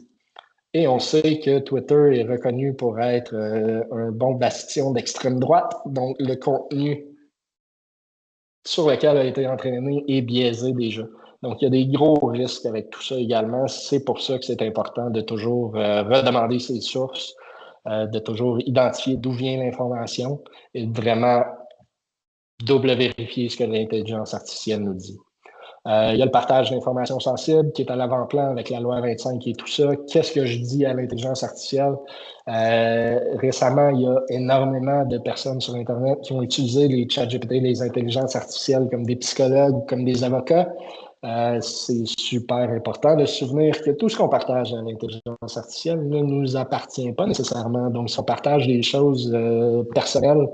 Et on sait que Twitter est reconnu pour être un bon bastion d'extrême droite. Donc, le contenu sur lequel a été entraîné est biaisé déjà. Donc, il y a des gros risques avec tout ça également. C'est pour ça que c'est important de toujours redemander ses sources, de toujours identifier d'où vient l'information et de vraiment double vérifier ce que l'intelligence artificielle nous dit. Il y a le partage d'informations sensibles qui est à l'avant-plan avec la loi 25 et tout ça. Qu'est-ce que je dis à l'intelligence artificielle? Récemment, il y a énormément de personnes sur Internet qui ont utilisé les ChatGPT, les intelligences artificielles comme des psychologues, comme des avocats. C'est super important de se souvenir que tout ce qu'on partage à l'intelligence artificielle ne nous appartient pas nécessairement. Donc, si on partage des choses personnelles,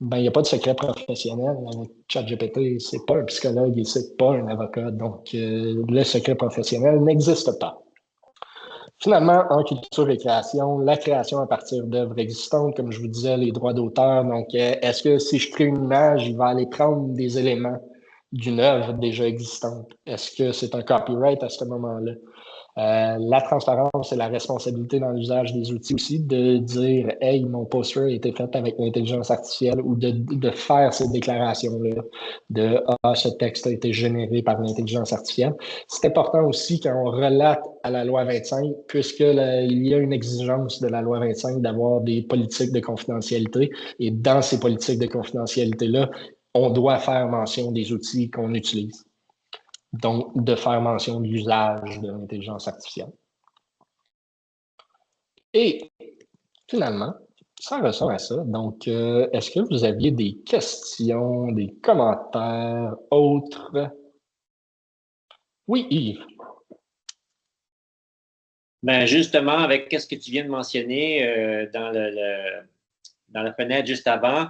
ben, il n'y a pas de secret professionnel. Avec ChatGPT, c'est pas un psychologue et c'est pas un avocat. Donc, le secret professionnel n'existe pas. Finalement, en culture et création, la création à partir d'œuvres existantes, comme je vous disais, les droits d'auteur. Donc, est-ce que si je crée une image, il va aller prendre des éléments d'une œuvre déjà existante? Est-ce que c'est un copyright à ce moment-là? La transparence et la responsabilité dans l'usage des outils aussi, de dire « Hey, mon poster a été fait avec l'intelligence artificielle » ou de faire cette déclaration-là de « Ah, ce texte a été généré par l'intelligence artificielle ». C'est important aussi quand on relate à la loi 25, puisqu'il y a une exigence de la loi 25 d'avoir des politiques de confidentialité. Et dans ces politiques de confidentialité-là, on doit faire mention des outils qu'on utilise. Donc, de faire mention de l'usage de l'intelligence artificielle. Et finalement, ça ressort à ça. Donc, est-ce que vous aviez des questions, des commentaires autres? Oui, Yves. Ben justement, avec ce que tu viens de mentionner dans la fenêtre juste avant,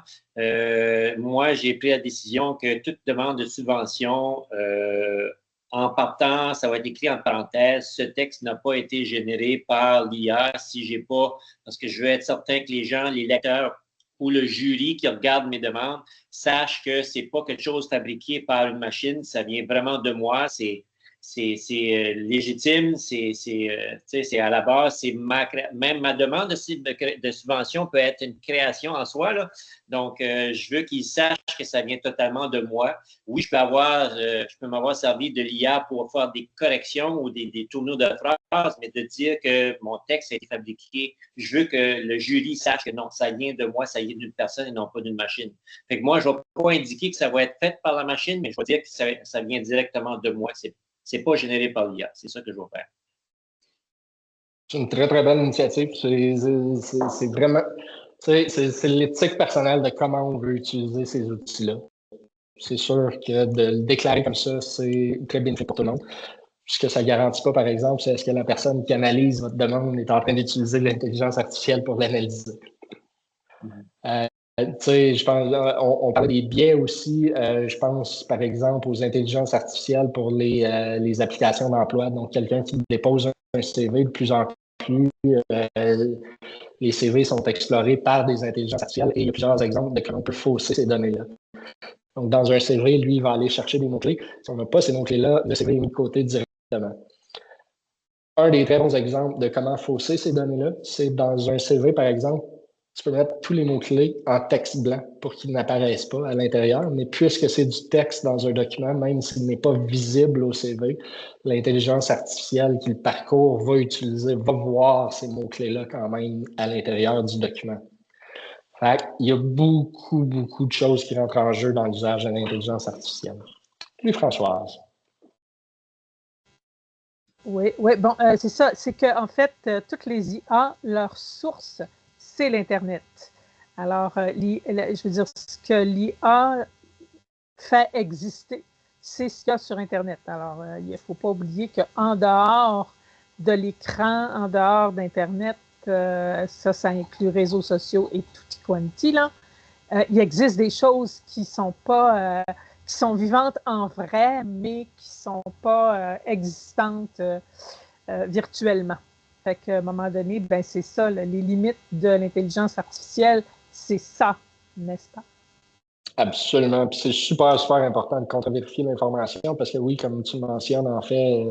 moi, j'ai pris la décision que toute demande de subvention, en partant, ça va être écrit en parenthèse, ce texte n'a pas été généré par l'IA si j'ai pas, parce que je veux être certain que les gens, les lecteurs ou le jury qui regarde mes demandes sachent que c'est pas quelque chose fabriqué par une machine, ça vient vraiment de moi, c'est légitime, c'est à la base, même ma demande de subvention peut être une création en soi, là. Donc, je veux qu'ils sachent que ça vient totalement de moi. Oui, je peux m'avoir servi de l'IA pour faire des corrections ou des tournures de phrases, mais de dire que mon texte a été fabriqué, je veux que le jury sache que non, ça vient de moi, ça vient d'une personne et non pas d'une machine. Fait que moi, je ne vais pas indiquer que ça va être fait par la machine, mais je vais dire que ça vient directement de moi. C'est pas généré par l'IA. C'est ça que je vais faire. C'est une très, très belle initiative. C'est vraiment, c'est l'éthique personnelle de comment on veut utiliser ces outils-là. C'est sûr que de le déclarer comme ça, c'est très bénéfique pour tout le monde. Ce que ça ne garantit pas, par exemple, c'est est-ce que la personne qui analyse votre demande est en train d'utiliser l'intelligence artificielle pour l'analyser. Je pense, on parle des biais aussi. Je pense, par exemple, aux intelligences artificielles pour les applications d'emploi. Donc, quelqu'un qui dépose un CV de plus en plus, les CV sont explorés par des intelligences artificielles et il y a plusieurs exemples de comment on peut fausser ces données-là. Donc, dans un CV, lui, il va aller chercher des mots-clés. Si on n'a pas ces mots-clés-là, le CV est mis de côté directement. Un des très bons exemples de comment fausser ces données-là, c'est dans un CV, par exemple, tu peux mettre tous les mots-clés en texte blanc pour qu'ils n'apparaissent pas à l'intérieur, mais puisque c'est du texte dans un document, même s'il n'est pas visible au CV, l'intelligence artificielle qui le parcourt va voir ces mots-clés-là quand même à l'intérieur du document. Fait il y a beaucoup, beaucoup de choses qui rentrent en jeu dans l'usage de l'intelligence artificielle. Oui, Françoise. Oui, bon, c'est ça. C'est qu'en fait, toutes les IA, leur source, c'est l'Internet. Alors, je veux dire, ce que l'IA fait exister, c'est ce qu'il y a sur Internet. Alors, il ne faut pas oublier qu'en dehors de l'écran, en dehors d'Internet, ça inclut réseaux sociaux et tutti quanti, là, il existe des choses qui sont pas... qui sont vivantes en vrai, mais qui ne sont pas existantes virtuellement. Fait qu'à un moment donné, ben, c'est ça, les limites de l'intelligence artificielle, c'est ça, n'est-ce pas? Absolument. Puis c'est super, super important de contre-vérifier l'information parce que oui, comme tu mentionnes, en fait,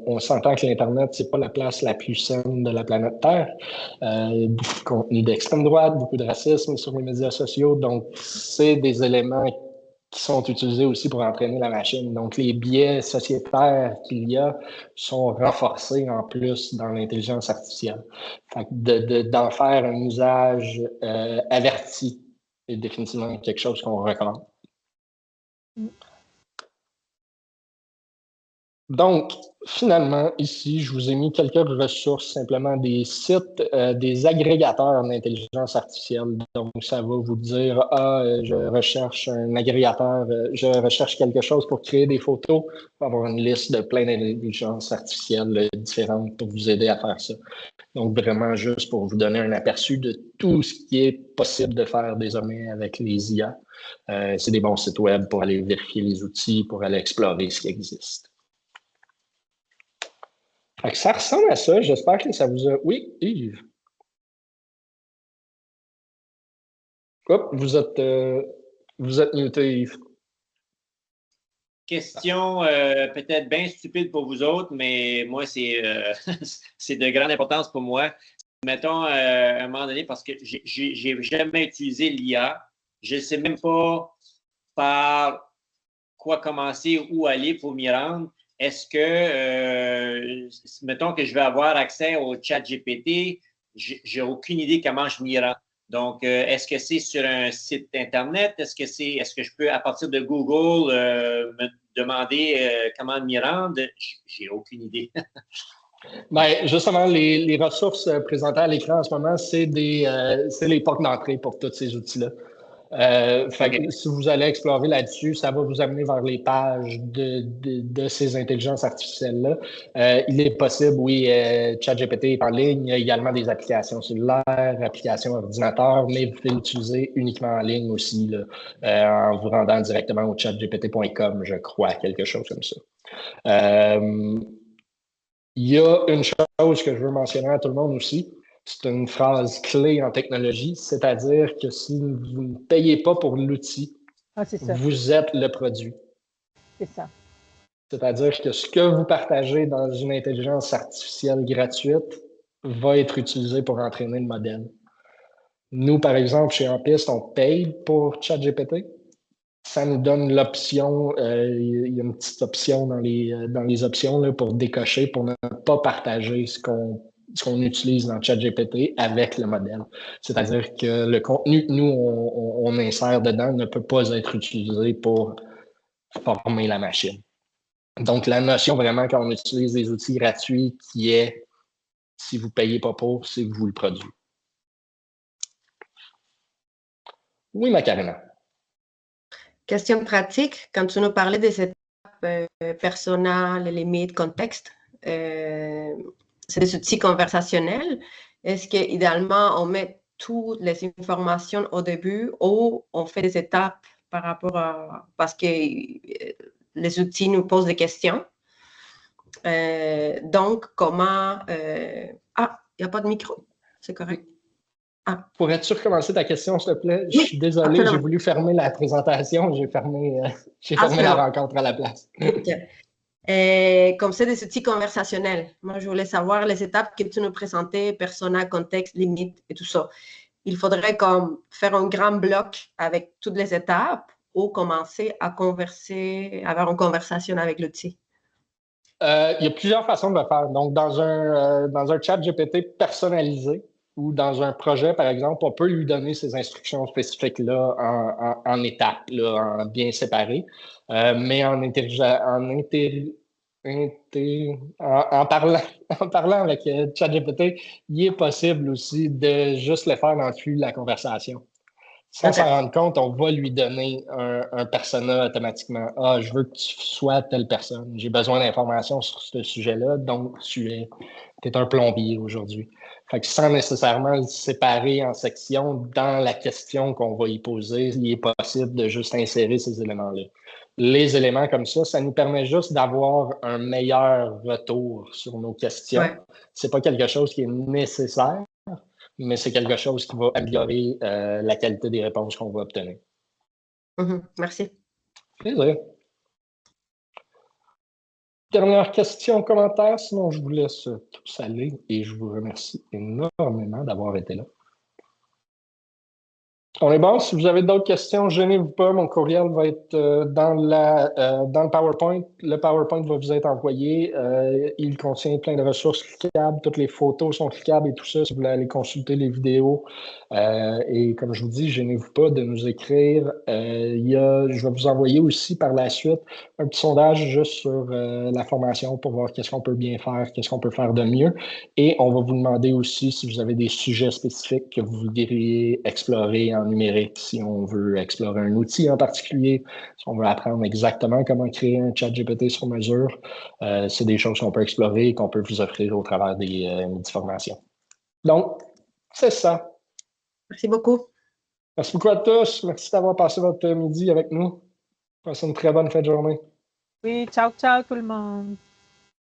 on s'entend que l'Internet, c'est pas la place la plus saine de la planète Terre. Il y a beaucoup de contenu d'extrême droite, beaucoup de racisme sur les médias sociaux. Donc, c'est des éléments qui sont utilisés aussi pour entraîner la machine. Donc, les biais sociétaires qu'il y a sont renforcés en plus dans l'intelligence artificielle. Fait que d'en faire un usage averti est définitivement quelque chose qu'on recommande. Donc, finalement, ici, je vous ai mis quelques ressources, simplement des sites, des agrégateurs d'intelligence artificielle. Donc, ça va vous dire, je recherche un agrégateur, je recherche quelque chose pour créer des photos, pour avoir une liste de plein d'intelligences artificielles différentes pour vous aider à faire ça. Donc, vraiment juste pour vous donner un aperçu de tout ce qui est possible de faire désormais avec les IA. C'est des bons sites web pour aller vérifier les outils, pour aller explorer ce qui existe. Fait que ça ressemble à ça. J'espère que ça vous a... Oui, Yves. Hop, vous êtes muté, Yves. Question peut-être bien stupide pour vous autres, mais moi, c'est de grande importance pour moi. Mettons, à un moment donné, parce que j'ai jamais utilisé l'IA, je ne sais même pas par quoi commencer, où aller pour m'y rendre. Est-ce que, mettons que je vais avoir accès au chat GPT, j'ai aucune idée comment je m'y rends. Donc, est-ce que c'est sur un site Internet? Est-ce que je peux, à partir de Google, me demander comment m'y rendre? J'ai aucune idée. Bien, justement, les ressources présentées à l'écran en ce moment, c'est les portes d'entrée pour tous ces outils-là. Fait que si vous allez explorer là-dessus, ça va vous amener vers les pages de ces intelligences artificielles-là. Il est possible, oui, ChatGPT est en ligne. Il y a également des applications cellulaires, applications ordinateurs, mais vous pouvez l'utiliser uniquement en ligne aussi, là, en vous rendant directement au chatgpt.com, je crois, quelque chose comme ça. Il y a une chose que je veux mentionner à tout le monde aussi. C'est une phrase clé en technologie, c'est-à-dire que si vous ne payez pas pour l'outil, vous êtes le produit. C'est ça. C'est-à-dire que ce que vous partagez dans une intelligence artificielle gratuite va être utilisé pour entraîner le modèle. Nous, par exemple, chez Ampiste, on paye pour ChatGPT. Ça nous donne l'option, il y a une petite option dans les options là, pour décocher, pour ne pas partager ce qu'on utilise dans ChatGPT avec le modèle. C'est-à-dire que le contenu que nous, on insère dedans ne peut pas être utilisé pour former la machine. Donc, la notion vraiment quand on utilise des outils gratuits qui est Si vous ne payez pas pour, c'est que vous le produisez. Oui, Macarena. Question pratique, quand tu nous parlais des étapes persona, les limites, contexte, c'est des outils conversationnels. Est-ce qu'idéalement, on met toutes les informations au début ou on fait des étapes par rapport à... Parce que les outils nous posent des questions. Donc, comment... Ah, il n'y a pas de micro. C'est correct. Ah. Pourrais-tu recommencer ta question, s'il te plaît? Je Oui, suis désolé, absolument. j'ai voulu fermer la présentation, j'ai fermé la rencontre à la place. Okay. Comme c'est des outils conversationnels, moi, je voulais savoir les étapes que tu nous présentais, persona, contexte, limite et tout ça. Il faudrait comme faire un grand bloc avec toutes les étapes ou commencer à converser, avoir une conversation avec l'outil. Il y a plusieurs façons de le faire. Donc, dans un chat GPT personnalisé ou dans un projet, par exemple, on peut lui donner ces instructions spécifiques-là en étapes, là, en bien séparées. Mais en parlant avec ChatGPT, il est possible aussi de juste le faire dans le flux de la conversation. Sans s'en rendre compte, on va lui donner un persona automatiquement. Ah, je veux que tu sois telle personne. J'ai besoin d'informations sur ce sujet-là, donc tu es un plombier aujourd'hui. Fait que sans nécessairement le séparer en sections dans la question qu'on va y poser, il est possible de juste insérer ces éléments-là. Les éléments comme ça nous permet juste d'avoir un meilleur retour sur nos questions. Ouais. C'est pas quelque chose qui est nécessaire, mais c'est quelque chose qui va améliorer la qualité des réponses qu'on va obtenir. Merci. Plaisir. Dernière question, commentaire, sinon je vous laisse tous aller et je vous remercie énormément d'avoir été là. On est bon. Si vous avez d'autres questions, gênez-vous pas. Mon courriel va être dans le PowerPoint. Le PowerPoint va vous être envoyé. Il contient plein de ressources cliquables. Toutes les photos sont cliquables et tout ça. Si vous voulez aller consulter les vidéos. Et comme je vous dis, gênez-vous pas de nous écrire. Je vais vous envoyer aussi par la suite un petit sondage juste sur la formation pour voir qu'est-ce qu'on peut bien faire, qu'est-ce qu'on peut faire de mieux. Et on va vous demander aussi si vous avez des sujets spécifiques que vous voudriez explorer en numérique, si on veut explorer un outil en particulier, si on veut apprendre exactement comment créer un chat GPT sur mesure. C'est des choses qu'on peut explorer et qu'on peut vous offrir au travers des formations. Donc, c'est ça. Merci beaucoup. Merci beaucoup à tous. Merci d'avoir passé votre midi avec nous. Passez une très bonne fin de journée. Oui, ciao, ciao tout le monde.